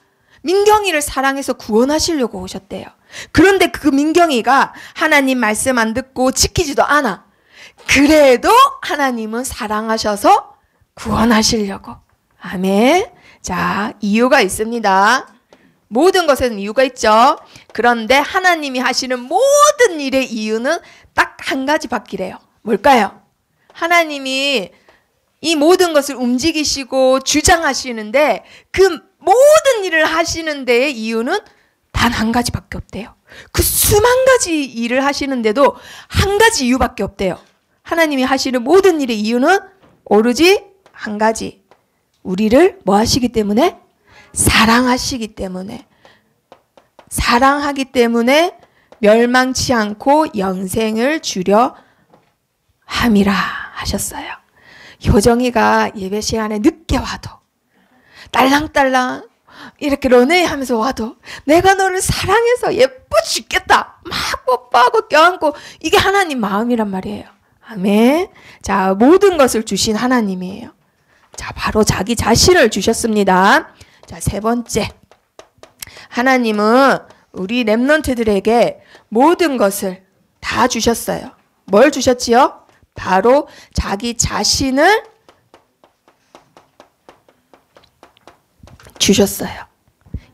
Speaker 1: 민경이를 사랑해서 구원하시려고 오셨대요. 그런데 그 민경이가 하나님 말씀 안 듣고 지키지도 않아. 그래도 하나님은 사랑하셔서 구원하시려고. 아멘. 자, 이유가 있습니다. 모든 것에는 이유가 있죠. 그런데 하나님이 하시는 모든 일의 이유는 딱 한 가지 밖이래요. 뭘까요? 하나님이 이 모든 것을 움직이시고 주장하시는데 그 모든 일을 하시는 데의 이유는 단 한 가지밖에 없대요. 그 수만 가지 일을 하시는데도 한 가지 이유밖에 없대요. 하나님이 하시는 모든 일의 이유는 오로지 한 가지. 우리를 뭐 하시기 때문에? 사랑하시기 때문에. 사랑하기 때문에 멸망치 않고 영생을 주려 함이라 하셨어요. 효정이가 예배 시간에 늦게 와도 딸랑딸랑 이렇게 런웨이 하면서 와도 내가 너를 사랑해서 예뻐 죽겠다 막 뽀뽀하고 껴안고 이게 하나님 마음이란 말이에요. 아멘. 자, 모든 것을 주신 하나님이에요. 자, 바로 자기 자신을 주셨습니다. 자, 세 번째. 하나님은 우리 랩런트들에게 모든 것을 다 주셨어요. 뭘 주셨지요? 바로 자기 자신을 주셨어요.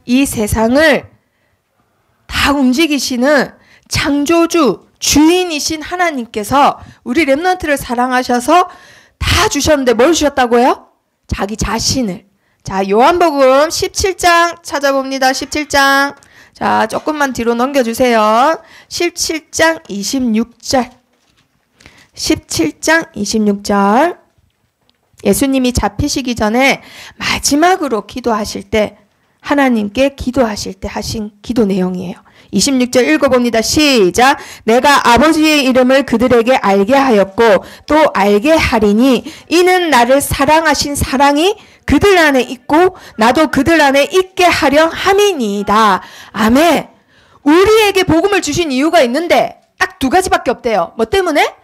Speaker 1: 이 세상을 다 움직이시는 창조주, 주인이신 하나님께서 우리 렘넌트를 사랑하셔서 다 주셨는데 뭘 주셨다고요? 자기 자신을. 자, 요한복음 17장 찾아봅니다. 17장. 자, 조금만 뒤로 넘겨주세요. 17장 26절. 17장 26절. 예수님이 잡히시기 전에 마지막으로 기도하실 때, 하나님께 기도하실 때 하신 기도 내용이에요. 26절 읽어봅니다. 시작. 내가 아버지의 이름을 그들에게 알게 하였고 또 알게 하리니 이는 나를 사랑하신 사랑이 그들 안에 있고 나도 그들 안에 있게 하려 함이니이다. 아멘. 우리에게 복음을 주신 이유가 있는데 딱 두 가지밖에 없대요. 뭐 때문에?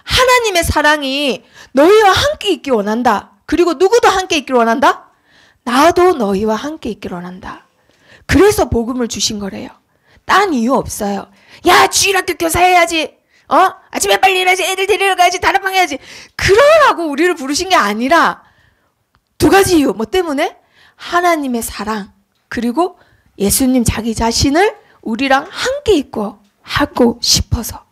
Speaker 1: 하나님의 사랑이 너희와 함께 있기 원한다. 그리고 누구도 함께 있기를 원한다? 나도 너희와 함께 있기를 원한다. 그래서 복음을 주신 거래요. 딴 이유 없어요. 야, 주일학교 교사 해야지. 아침에 빨리 일어나야지. 애들 데리러 가야지. 다락방 해야지. 그러라고 우리를 부르신 게 아니라 두 가지 이유. 뭐 때문에? 하나님의 사랑, 그리고 예수님 자기 자신을 우리랑 함께 있고 하고 싶어서.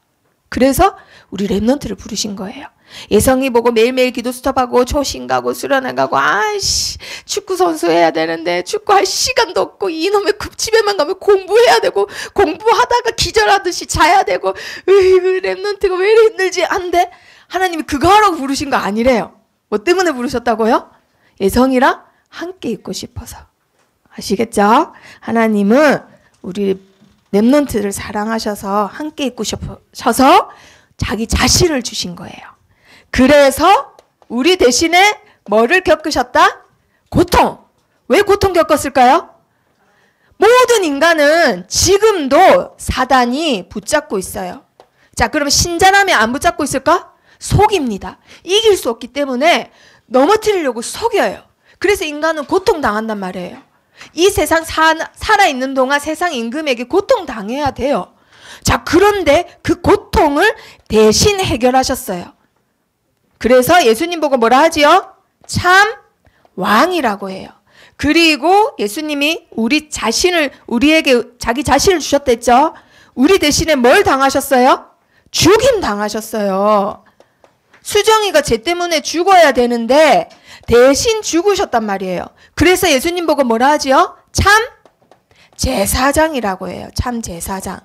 Speaker 1: 그래서 우리 렘넌트를 부르신 거예요. 예성이 보고 매일매일 기도 스톱하고 초신 가고 수련회 가고 아이씨 축구 선수 해야 되는데 축구할 시간도 없고 이놈의 집에만 가면 공부해야 되고 공부하다가 기절하듯이 자야 되고 으이그 렘넌트가 왜 이렇게 힘들지 한데 하나님이 그거 하라고 부르신 거 아니래요. 뭐 때문에 부르셨다고요? 예성이랑 함께 있고 싶어서. 아시겠죠? 하나님은 우리 렘넌트를 사랑하셔서 함께 있고 싶으셔서 자기 자신을 주신 거예요. 그래서 우리 대신에 뭐를 겪으셨다? 고통. 왜 고통 겪었을까요? 모든 인간은 지금도 사단이 붙잡고 있어요. 자, 그럼 신자라면 안 붙잡고 있을까? 속입니다. 이길 수 없기 때문에 넘어뜨리려고 속여요. 그래서 인간은 고통당한단 말이에요. 이 세상 살아있는 동안 세상 임금에게 고통당해야 돼요. 자, 그런데 그 고통을 대신 해결하셨어요. 그래서 예수님 보고 뭐라 하지요? 참 왕이라고 해요. 그리고 예수님이 우리에게 자기 자신을 주셨댔죠. 우리 대신에 뭘 당하셨어요? 죽임 당하셨어요. 수정이가 죄 때문에 죽어야 되는데 대신 죽으셨단 말이에요. 그래서 예수님 보고 뭐라 하지요? 참 제사장이라고 해요. 참 제사장.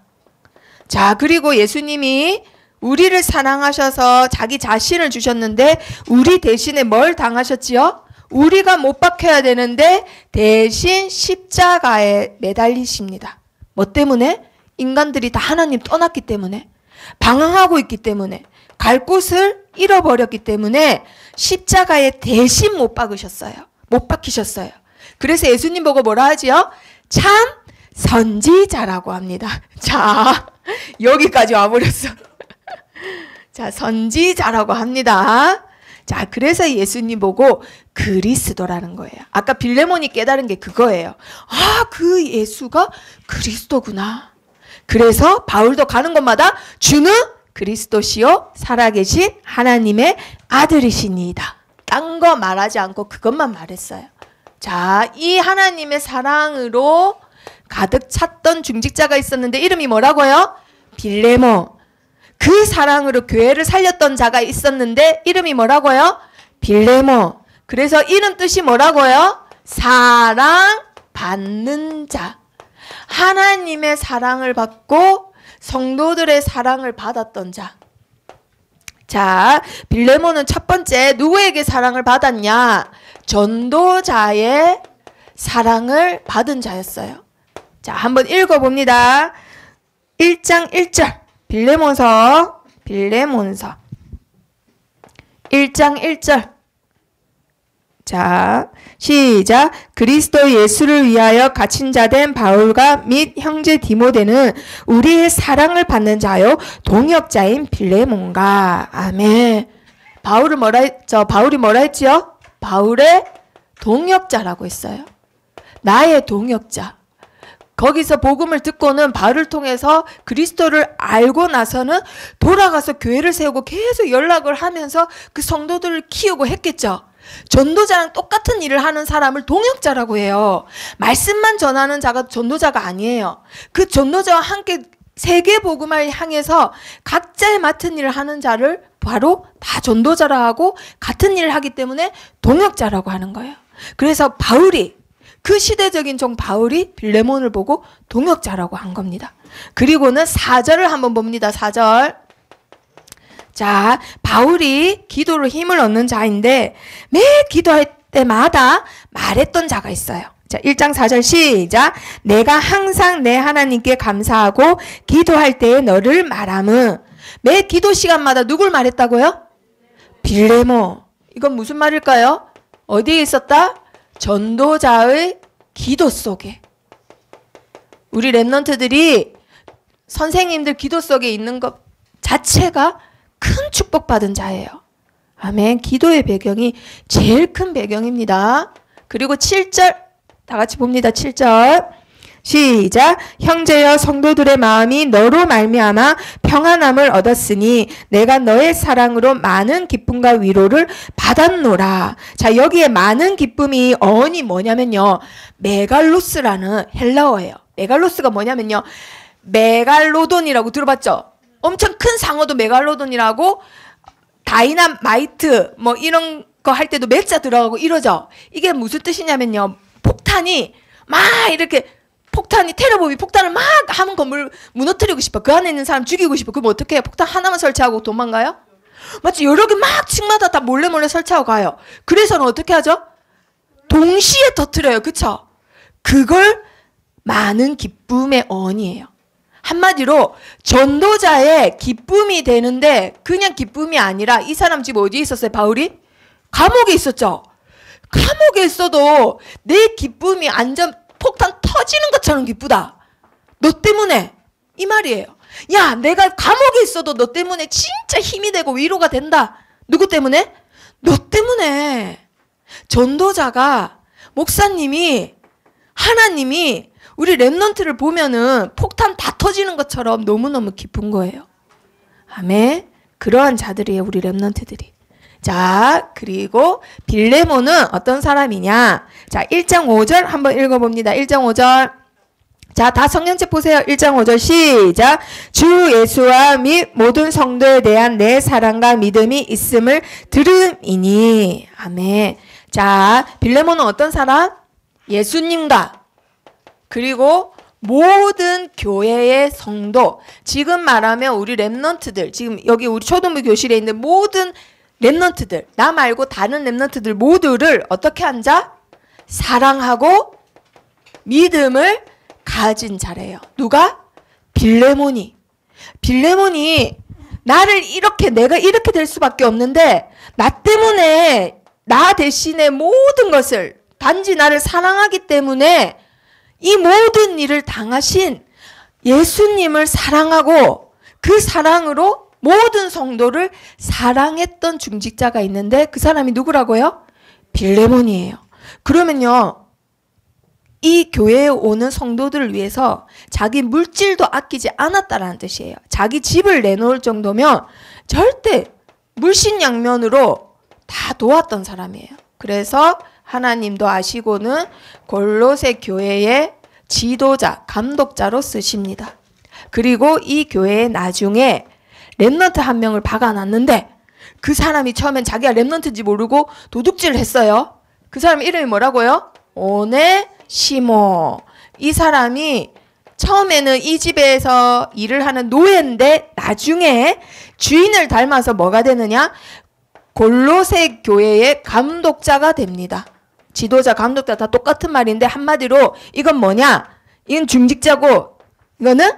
Speaker 1: 자, 그리고 예수님이 우리를 사랑하셔서 자기 자신을 주셨는데 우리 대신에 뭘 당하셨지요? 우리가 못 박혀야 되는데 대신 십자가에 매달리십니다. 뭐 때문에? 인간들이 다 하나님 떠났기 때문에, 방황하고 있기 때문에, 갈 곳을 잃어버렸기 때문에 십자가에 대신 못 박으셨어요. 못 박히셨어요. 그래서 예수님 보고 뭐라 하지요? 참 선지자라고 합니다. 자, 여기까지 와버렸어. 자, 선지자라고 합니다. 자, 그래서 예수님 보고 그리스도라는 거예요. 아까 빌레몬이 깨달은 게 그거예요. 아, 그 예수가 그리스도구나. 그래서 바울도 가는 곳마다 주는 그리스도시요 살아계신 하나님의 아들이시니이다. 딴 거 말하지 않고 그것만 말했어요. 자, 이 하나님의 사랑으로 가득 찼던 중직자가 있었는데 이름이 뭐라고요? 빌레몬. 그 사랑으로 교회를 살렸던 자가 있었는데 이름이 뭐라고요? 빌레몬. 그래서 이름 뜻이 뭐라고요? 사랑받는 자. 하나님의 사랑을 받고 성도들의 사랑을 받았던 자. 자, 빌레몬은 첫 번째 누구에게 사랑을 받았냐? 전도자의 사랑을 받은 자였어요. 자, 한번 읽어봅니다. 1장 1절 빌레몬서 1장 1절. 자, 시작. 그리스도 예수를 위하여 갇힌 자 된 바울과 및 형제 디모데는 우리의 사랑을 받는 자요 동역자인 빌레몬과. 아멘. 바울이 뭐라 했지요? 바울의 동역자라고 했어요. 나의 동역자. 거기서 복음을 듣고는 바울을 통해서 그리스도를 알고 나서는 돌아가서 교회를 세우고 계속 연락을 하면서 그 성도들을 키우고 했겠죠. 전도자랑 똑같은 일을 하는 사람을 동역자라고 해요. 말씀만 전하는 자가 전도자가 아니에요. 그 전도자와 함께 세계 복음을 향해서 각자의 맡은 일을 하는 자를 바로 다 전도자라 하고 같은 일을 하기 때문에 동역자라고 하는 거예요. 그래서 바울이 그 시대적인 종 바울이 빌레몬을 보고 동역자라고 한 겁니다. 그리고는 4절을 한번 봅니다. 4절. 자, 바울이 기도로 힘을 얻는 자인데 매 기도할 때마다 말했던 자가 있어요. 자, 1장 4절 시작. 내가 항상 내 하나님께 감사하고 기도할 때에 너를 말함은. 매 기도 시간마다 누굴 말했다고요? 빌레몬. 이건 무슨 말일까요? 어디에 있었다? 전도자의 기도 속에. 우리 랩런트들이 선생님들 기도 속에 있는 것 자체가 큰 축복받은 자예요. 아멘. 기도의 배경이 제일 큰 배경입니다. 그리고 7절 다 같이 봅니다. 7절 시작. 형제여 성도들의 마음이 너로 말미암아 평안함을 얻었으니 내가 너의 사랑으로 많은 기쁨과 위로를 받았노라. 자, 여기에 많은 기쁨이 어원이 뭐냐면요, 메갈로스라는 헬라어예요. 메갈로스가 뭐냐면요, 메갈로돈이라고 들어봤죠? 엄청 큰 상어도 메갈로돈이라고, 다이나마이트 뭐 이런 거 할 때도 메자 들어가고 이러죠. 이게 무슨 뜻이냐면요, 폭탄이 막 이렇게 폭탄이 테러범이 폭탄을 막 하면 건물 무너뜨리고 싶어. 그 안에 있는 사람 죽이고 싶어. 그럼 어떻게 해요? 폭탄 하나만 설치하고 도망가요? 맞지? 여러 개 막 층마다 다 몰래 설치하고 가요. 그래서는 어떻게 하죠? 동시에 터뜨려요. 그쵸? 그걸 많은 기쁨의 어원이에요. 한마디로 전도자의 기쁨이 되는데 그냥 기쁨이 아니라, 이 사람 집 어디에 있었어요? 바울이? 감옥에 있었죠? 감옥에 있어도 내 기쁨이 완전 폭탄 터지는 것처럼 기쁘다. 너 때문에. 이 말이에요. 야, 내가 감옥에 있어도 너 때문에 진짜 힘이 되고 위로가 된다. 누구 때문에? 너 때문에. 전도자가, 목사님이, 하나님이 우리 랩런트를 보면은 폭탄 다 터지는 것처럼 너무너무 기쁜 거예요. 아멘. 그러한 자들이에요, 우리 랩런트들이. 자, 그리고 빌레몬은 어떤 사람이냐? 자, 1장 5절 한번 읽어봅니다. 1장 5절. 자, 다 성경책 보세요. 1장 5절 시작. 주 예수와 및 모든 성도에 대한 내 사랑과 믿음이 있음을 들음이니. 아멘. 자, 빌레몬은 어떤 사람? 예수님과 그리고 모든 교회의 성도, 지금 말하면 우리 랩런트들, 지금 여기 우리 초등부 교실에 있는 모든 랩런트들, 나 말고 다른 랩런트들 모두를 어떻게 한 자? 사랑하고 믿음을 가진 자래요. 누가? 빌레몬이. 빌레몬이 나를 이렇게, 내가 이렇게 될 수밖에 없는데 나 때문에, 나 대신에 모든 것을, 단지 나를 사랑하기 때문에 이 모든 일을 당하신 예수님을 사랑하고 그 사랑으로 모든 성도를 사랑했던 중직자가 있는데 그 사람이 누구라고요? 빌레몬이에요. 그러면요, 이 교회에 오는 성도들을 위해서 자기 물질도 아끼지 않았다라는 뜻이에요. 자기 집을 내놓을 정도면 절대 물신양면으로 다 도왔던 사람이에요. 그래서 하나님도 아시고는 골로새 교회의 지도자, 감독자로 쓰십니다. 그리고 이 교회에 나중에 랩런트 한 명을 박아놨는데 그 사람이 처음엔 자기가 랩런트인지 모르고 도둑질을 했어요. 그 사람 이름이 뭐라고요? 오네시모. 이 사람이 처음에는 이 집에서 일을 하는 노예인데 나중에 주인을 닮아서 뭐가 되느냐? 골로새 교회의 감독자가 됩니다. 지도자, 감독자 다 똑같은 말인데 한마디로 이건 뭐냐? 이건 중직자고 이거는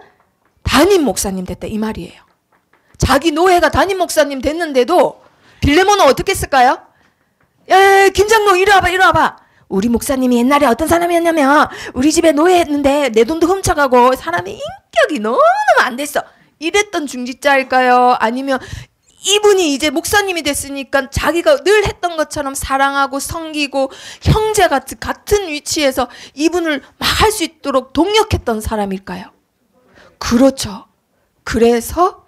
Speaker 1: 담임 목사님 됐다, 이 말이에요. 자기 노예가 담임 목사님 됐는데도 빌레몬은 어떻게 했을까요? 야, 김장로 이리 와봐, 이리 와봐. 우리 목사님이 옛날에 어떤 사람이었냐면 우리 집에 노예했는데 내 돈도 훔쳐가고 사람의 인격이 너무너무 안 됐어. 이랬던 중직자일까요? 아니면 이분이 이제 목사님이 됐으니까 자기가 늘 했던 것처럼 사랑하고 섬기고 형제 같은 위치에서 이분을 막 할 수 있도록 동역했던 사람일까요? 그렇죠. 그래서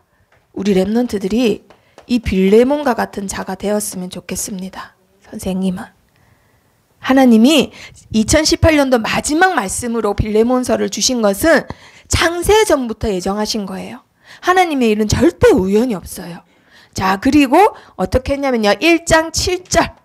Speaker 1: 우리 랩런트들이 이 빌레몬과 같은 자가 되었으면 좋겠습니다. 선생님은. 하나님이 2018년도 마지막 말씀으로 빌레몬서를 주신 것은 창세전부터 예정하신 거예요. 하나님의 일은 절대 우연이 없어요. 자, 그리고 어떻게 했냐면요. 1장 7절.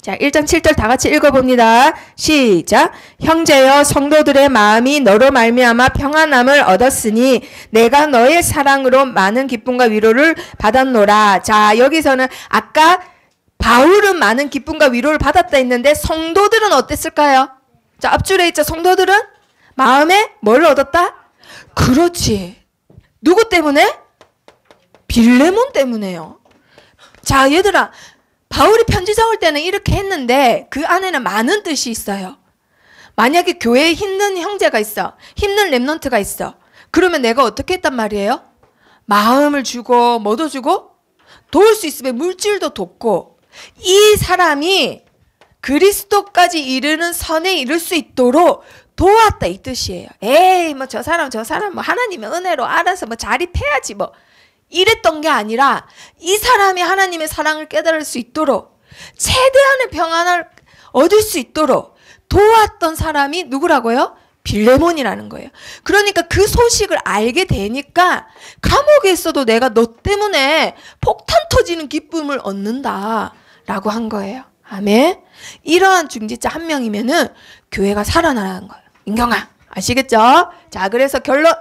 Speaker 1: 자, 1장 7절 다 같이 읽어봅니다. 시작. 형제여 성도들의 마음이 너로 말미암아 평안함을 얻었으니 내가 너의 사랑으로 많은 기쁨과 위로를 받았노라. 자, 여기서는 아까 바울은 많은 기쁨과 위로를 받았다 했는데 성도들은 어땠을까요? 자, 앞줄에 있죠. 성도들은 마음에 뭘 얻었다? 그렇지. 누구 때문에? 빌레몬 때문에요. 자, 얘들아, 바울이 편지 적을 때는 이렇게 했는데 그 안에는 많은 뜻이 있어요. 만약에 교회에 힘든 형제가 있어, 힘든 랩런트가 있어, 그러면 내가 어떻게 했단 말이에요? 마음을 주고 뭐도 주고 도울 수 있으면 물질도 돕고 이 사람이 그리스도까지 이르는 선에 이를 수 있도록 도왔다 이 뜻이에요. 에이 뭐 저 사람 뭐 하나님의 은혜로 알아서 뭐 자립해야지 뭐 이랬던 게 아니라 이 사람이 하나님의 사랑을 깨달을 수 있도록 최대한의 평안을 얻을 수 있도록 도왔던 사람이 누구라고요? 빌레몬이라는 거예요. 그러니까 그 소식을 알게 되니까 감옥에 있어도 내가 너 때문에 폭탄 터지는 기쁨을 얻는다 라고 한 거예요. 아멘. 이러한 중지자 한 명이면은 교회가 살아나는 거예요. 인경아 아시겠죠? 자, 그래서 결론.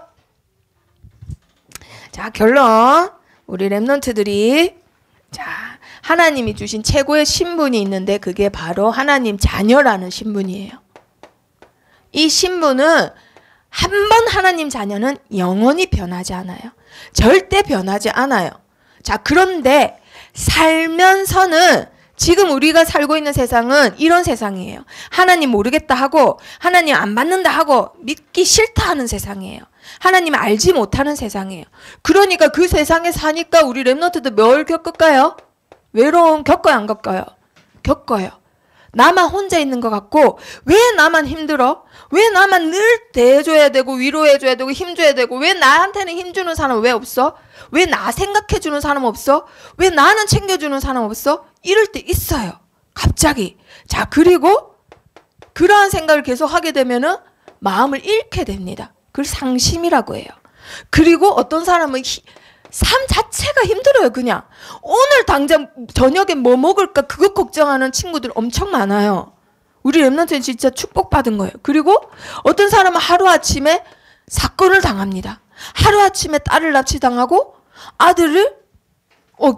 Speaker 1: 자, 결론. 우리 랩런트들이 자, 하나님이 주신 최고의 신분이 있는데 그게 바로 하나님 자녀라는 신분이에요. 이 신분은 한 번 하나님 자녀는 영원히 변하지 않아요. 절대 변하지 않아요. 자, 그런데 살면서는 지금 우리가 살고 있는 세상은 이런 세상이에요. 하나님 모르겠다 하고 하나님 안 받는다 하고 믿기 싫다 하는 세상이에요. 하나님을 알지 못하는 세상이에요. 그러니까 그 세상에 사니까 우리 랩런트들 뭘 겪을까요? 외로움 겪어요, 안 겪어요? 겪어요. 나만 혼자 있는 것 같고 왜 나만 힘들어? 왜 나만 늘 대해줘야 되고 위로해줘야 되고 힘줘야 되고 왜 나한테는 힘주는 사람 왜 없어? 왜 나 생각해주는 사람 없어? 왜 나는 챙겨주는 사람 없어? 이럴 때 있어요. 갑자기. 자, 그리고 그러한 생각을 계속 하게 되면은 마음을 잃게 됩니다. 그걸 상심이라고 해요. 그리고 어떤 사람은 삶 자체가 힘들어요. 그냥 오늘 당장 저녁에 뭐 먹을까 그것 걱정하는 친구들 엄청 많아요. 우리 랩런트는 진짜 축복받은 거예요. 그리고 어떤 사람은 하루아침에 사건을 당합니다. 하루아침에 딸을 납치당하고 아들을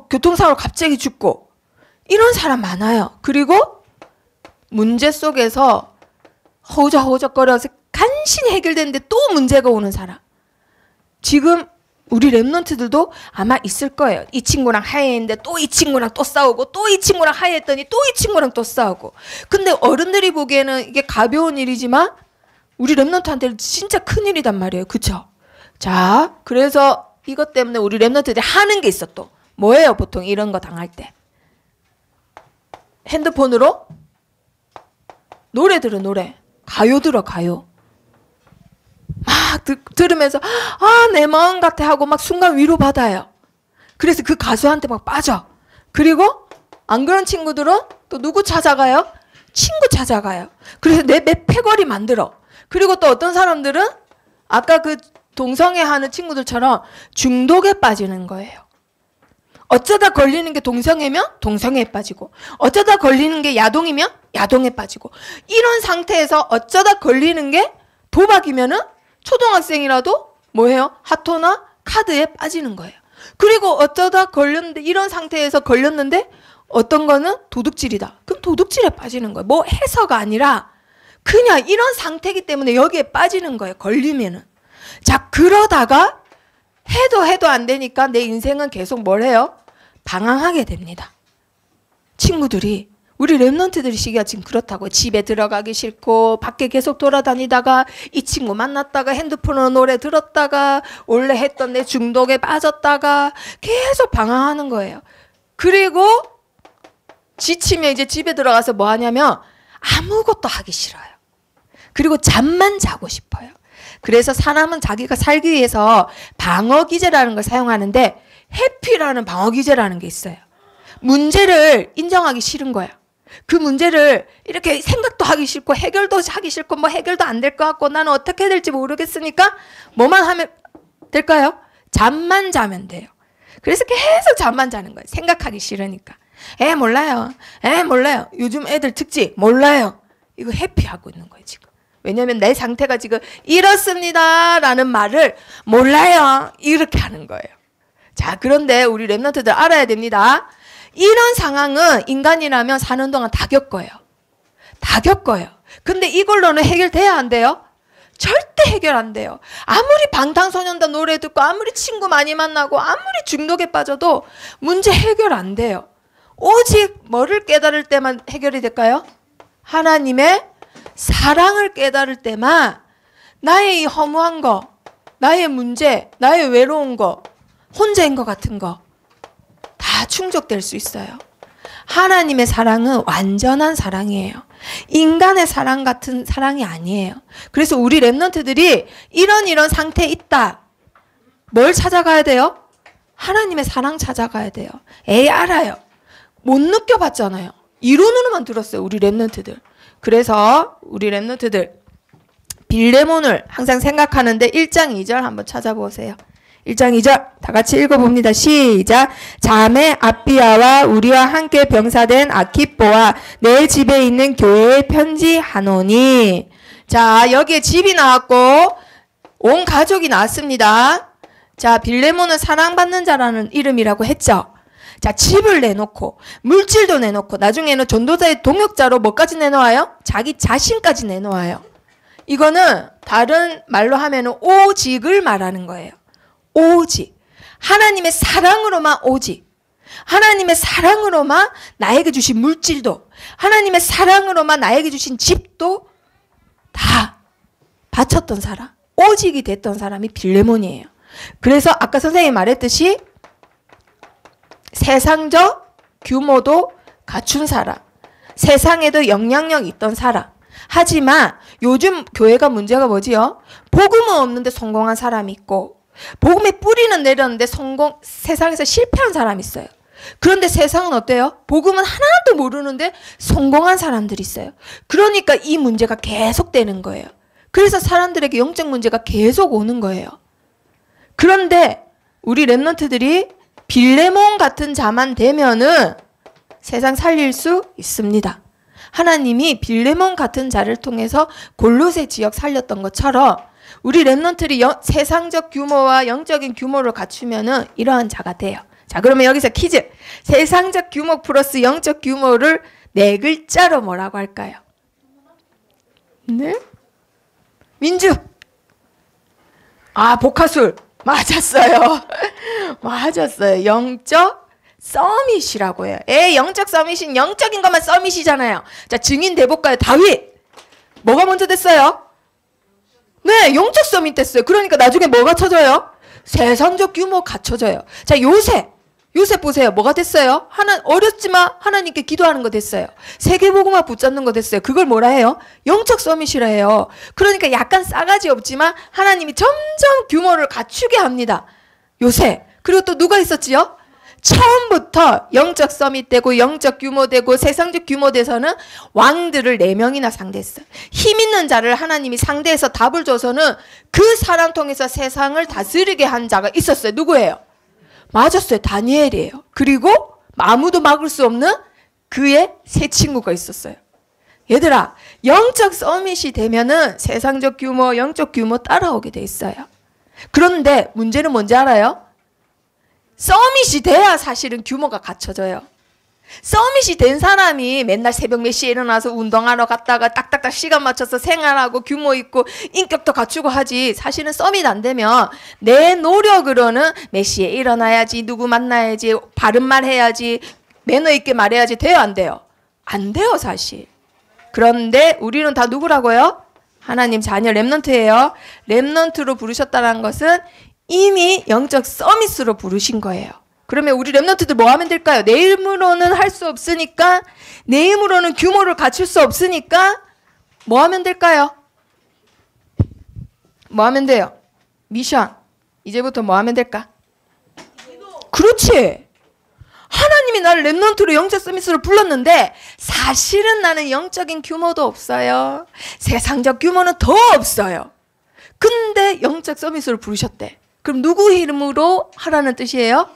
Speaker 1: 교통사고로 갑자기 죽고 이런 사람 많아요. 그리고 문제 속에서 허우적허우적거려서 간신히 해결되는데 또 문제가 오는 사람. 지금 우리 랩런트들도 아마 있을 거예요. 이 친구랑 하얘했는데 또 이 친구랑 또 싸우고 또 이 친구랑 하얘했더니 또 이 친구랑 또 싸우고. 근데 어른들이 보기에는 이게 가벼운 일이지만 우리 랩런트한테는 진짜 큰일이단 말이에요. 그쵸? 자, 그래서 이것 때문에 우리 랩런트들이 하는 게 있어 또. 뭐예요? 보통 이런 거 당할 때. 핸드폰으로 노래 들어 노래. 가요 들어 가요. 막 들으면서 내 마음 같아 하고 막 순간 위로받아요. 그래서 그 가수한테 막 빠져. 그리고 안 그런 친구들은 또 누구 찾아가요? 친구 찾아가요. 그래서 내 패거리 만들어. 그리고 또 어떤 사람들은 아까 그 동성애 하는 친구들처럼 중독에 빠지는 거예요. 어쩌다 걸리는 게 동성애면 동성애에 빠지고 어쩌다 걸리는 게 야동이면 야동에 빠지고 이런 상태에서 어쩌다 걸리는 게 도박이면은 초등학생이라도 뭐해요? 하토나 카드에 빠지는 거예요. 그리고 어쩌다 걸렸는데 이런 상태에서 걸렸는데 어떤 거는 도둑질이다. 그럼 도둑질에 빠지는 거예요. 뭐 해서가 아니라 그냥 이런 상태이기 때문에 여기에 빠지는 거예요. 걸리면은. 자, 그러다가 해도 안 되니까 내 인생은 계속 뭘 해요? 방황하게 됩니다. 친구들이 우리 랩런트들이 시기가 지금 그렇다고. 집에 들어가기 싫고 밖에 계속 돌아다니다가 이 친구 만났다가 핸드폰으로 노래 들었다가 원래 했던 내 중독에 빠졌다가 계속 방황하는 거예요. 그리고 지치면 이제 집에 들어가서 뭐 하냐면 아무것도 하기 싫어요. 그리고 잠만 자고 싶어요. 그래서 사람은 자기가 살기 위해서 방어기제라는 걸 사용하는데 해피라는 방어기제라는 게 있어요. 문제를 인정하기 싫은 거야. 그 문제를 이렇게 생각도 하기 싫고 해결도 하기 싫고 뭐 해결도 안 될 것 같고 나는 어떻게 해야 될지 모르겠으니까 뭐만 하면 될까요? 잠만 자면 돼요. 그래서 계속 잠만 자는 거예요. 생각하기 싫으니까. 몰라요. 몰라요. 요즘 애들 특징 몰라요. 이거 회피하고 있는 거예요 지금. 왜냐하면 내 상태가 지금 이렇습니다 라는 말을 몰라요 이렇게 하는 거예요. 자, 그런데 우리 랩런트들 알아야 됩니다. 이런 상황은 인간이라면 사는 동안 다 겪어요. 다 겪어요. 근데 이걸로는 해결돼야 안 돼요? 절대 해결 안 돼요. 아무리 방탄소년단 노래 듣고 아무리 친구 많이 만나고 아무리 중독에 빠져도 문제 해결 안 돼요. 오직 뭐를 깨달을 때만 해결이 될까요? 하나님의 사랑을 깨달을 때만 나의 이 허무한 거, 나의 문제, 나의 외로운 거, 혼자인 것 같은 거 다 충족될 수 있어요. 하나님의 사랑은 완전한 사랑이에요. 인간의 사랑 같은 사랑이 아니에요. 그래서 우리 랩런트들이 이런 상태에 있다. 뭘 찾아가야 돼요? 하나님의 사랑 찾아가야 돼요. 알아요. 못 느껴봤잖아요. 이론으로만 들었어요. 우리 랩런트들. 그래서 우리 랩런트들 빌레몬을 항상 생각하는데 1장 2절 한번 찾아보세요. 1장 2절 다 같이 읽어봅니다. 시작. 자매 아비아와 우리와 함께 병사된 아키뽀와 내 집에 있는 교회에 편지하노니. 자, 여기에 집이 나왔고 온 가족이 나왔습니다. 자, 빌레몬은 사랑받는 자라는 이름이라고 했죠. 자, 집을 내놓고 물질도 내놓고 나중에는 전도자의 동역자로 뭐까지 내놓아요? 자기 자신까지 내놓아요. 이거는 다른 말로 하면은 오직을 말하는 거예요. 오직. 하나님의 사랑으로만 오직. 하나님의 사랑으로만 나에게 주신 물질도, 하나님의 사랑으로만 나에게 주신 집도 다 바쳤던 사람, 오직이 됐던 사람이 빌레몬이에요. 그래서 아까 선생님이 말했듯이 세상적 규모도 갖춘 사람, 세상에도 영향력 있던 사람. 하지만 요즘 교회가 문제가 뭐지요? 복음은 없는데 성공한 사람이 있고 복음의 뿌리는 내렸는데 세상에서 실패한 사람이 있어요. 그런데 세상은 어때요? 복음은 하나도 모르는데 성공한 사람들이 있어요. 그러니까 이 문제가 계속되는 거예요. 그래서 사람들에게 영적 문제가 계속 오는 거예요. 그런데 우리 랩런트들이 빌레몬 같은 자만 되면은 세상 살릴 수 있습니다. 하나님이 빌레몬 같은 자를 통해서 골로새 지역 살렸던 것처럼 우리 랩런트들이 세상적 규모와 영적인 규모를 갖추면은 이러한 자가 돼요. 자, 그러면 여기서 퀴즈. 세상적 규모 플러스 영적 규모를 네 글자로 뭐라고 할까요? 네? 민주. 아, 복화술. 맞았어요. 맞았어요. 영적 서밋이라고 해요. 영적 서밋은 영적인 것만 서밋이잖아요. 자, 증인 대볼까요? 다윗. 뭐가 먼저 됐어요? 네, 영적 서밋 됐어요. 그러니까 나중에 뭐가 쳐져요? 세상적 규모 갖춰져요. 자, 요셉 보세요. 뭐가 됐어요? 어렸지만 하나님께 기도하는 거 됐어요. 세계복음화 붙잡는 거 됐어요. 그걸 뭐라 해요? 영적 서밋이라 해요. 그러니까 약간 싸가지 없지만 하나님이 점점 규모를 갖추게 합니다. 요셉. 그리고 또 누가 있었지요? 처음부터 영적 서밋 되고 영적 규모 되고 세상적 규모 돼서는 왕들을 4명이나 상대했어요. 힘 있는 자를 하나님이 상대해서 답을 줘서는 그 사람 통해서 세상을 다스리게 한 자가 있었어요. 누구예요? 맞았어요. 다니엘이에요. 그리고 아무도 막을 수 없는 그의 세 친구가 있었어요. 얘들아, 영적 서밋이 되면은 세상적 규모, 영적 규모 따라오게 돼 있어요. 그런데 문제는 뭔지 알아요? 서밋이 돼야 사실은 규모가 갖춰져요. 서밋이 된 사람이 맨날 새벽 몇 시에 일어나서 운동하러 갔다가 딱딱딱 시간 맞춰서 생활하고 규모 있고 인격도 갖추고 하지. 사실은 서밋 안 되면 내 노력으로는 몇 시에 일어나야지, 누구 만나야지, 바른 말 해야지, 매너 있게 말해야지. 돼요, 안 돼요? 안 돼요, 사실. 그런데 우리는 다 누구라고요? 하나님 자녀 랩런트예요. 랩런트로 부르셨다는 것은 이미 영적 서밋으로 부르신 거예요. 그러면 우리 랩런트들 뭐 하면 될까요? 내 힘으로는 할 수 없으니까, 내 힘으로는 규모를 갖출 수 없으니까 뭐 하면 될까요? 뭐 하면 돼요? 미션. 이제부터 뭐 하면 될까? 그렇지. 하나님이 나를 렘넌트로 영적 서밋으로 불렀는데 사실은 나는 영적인 규모도 없어요. 세상적 규모는 더 없어요. 근데 영적 서밋으로 부르셨대. 그럼 누구 이름으로 하라는 뜻이에요?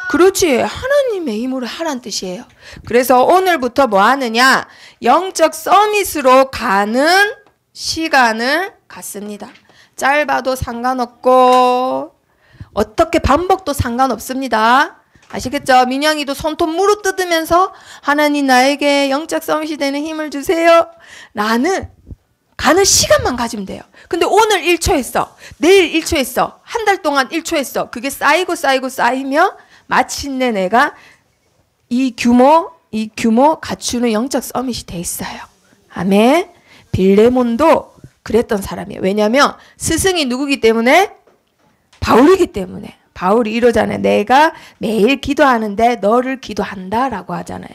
Speaker 1: 그렇지. 하나님의 힘으로 하라는 뜻이에요. 그래서 오늘부터 뭐 하느냐? 영적 서밋으로 가는 시간을 갖습니다. 짧아도 상관없고 어떻게 반복도 상관없습니다. 아시겠죠? 민영이도 손톱 물어뜯으면서 하나님 나에게 영적 서밋이 되는 힘을 주세요. 나는 가는 시간만 가지면 돼요. 근데 오늘 1초 했어. 내일 1초 했어. 한 달 동안 1초 했어. 그게 쌓이고 쌓이면 마침내 내가 이 규모 갖추는 영적 서밋이 돼 있어요. 아멘. 빌레몬도 그랬던 사람이에요. 왜냐하면 스승이 누구기 때문에? 바울이기 때문에. 바울이 이러잖아요. 내가 매일 기도하는데 너를 기도한다라고 하잖아요.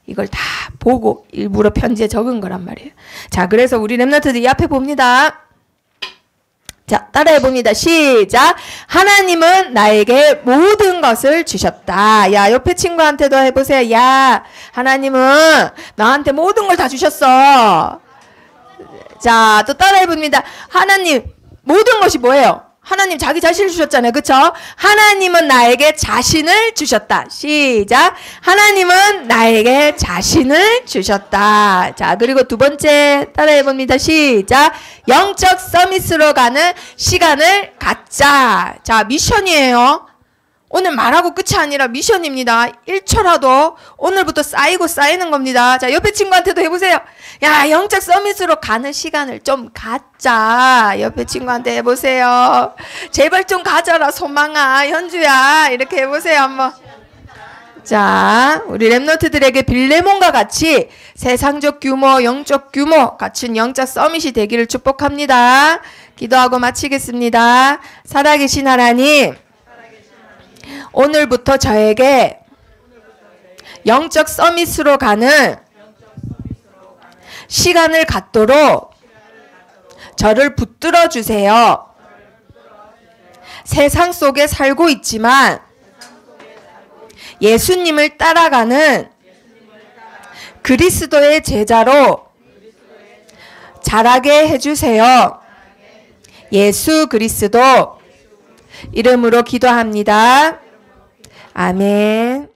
Speaker 1: 이걸 다 보고 일부러 편지에 적은 거란 말이에요. 자, 그래서 우리 렘넌트들 이 앞에 봅니다. 자, 따라해 봅니다. 시작. 하나님은 나에게 모든 것을 주셨다. 야, 옆에 친구한테도 해보세요. 야, 하나님은 나한테 모든 걸 다 주셨어. 자, 또 따라해 봅니다. 하나님, 모든 것이 뭐예요? 하나님 자기 자신을 주셨잖아요. 그쵸? 하나님은 나에게 자신을 주셨다. 시작. 하나님은 나에게 자신을 주셨다. 자, 그리고 두 번째 따라해 봅니다. 시작. 영적 서밋으로 가는 시간을 갖자. 자, 미션이에요. 오늘 말하고 끝이 아니라 미션입니다. 1초라도 오늘부터 쌓이고 쌓이는 겁니다. 자, 옆에 친구한테도 해보세요. 야, 영적 서밋으로 가는 시간을 좀 갖자. 옆에 친구한테 해보세요. 제발 좀 가져라, 소망아. 현주야. 이렇게 해보세요, 한번. 자, 우리 렘넌트들에게 빌레몬과 같이 세상적 규모, 영적 규모 갖춘 영적 서밋이 되기를 축복합니다. 기도하고 마치겠습니다. 살아계신 하나님, 오늘부터 저에게 영적 서밋으로 가는 시간을 갖도록 저를 붙들어 주세요. 세상 속에 살고 있지만 예수님을 따라가는 그리스도의 제자로 자라게 해주세요. 예수 그리스도 이름으로 기도합니다. 아멘.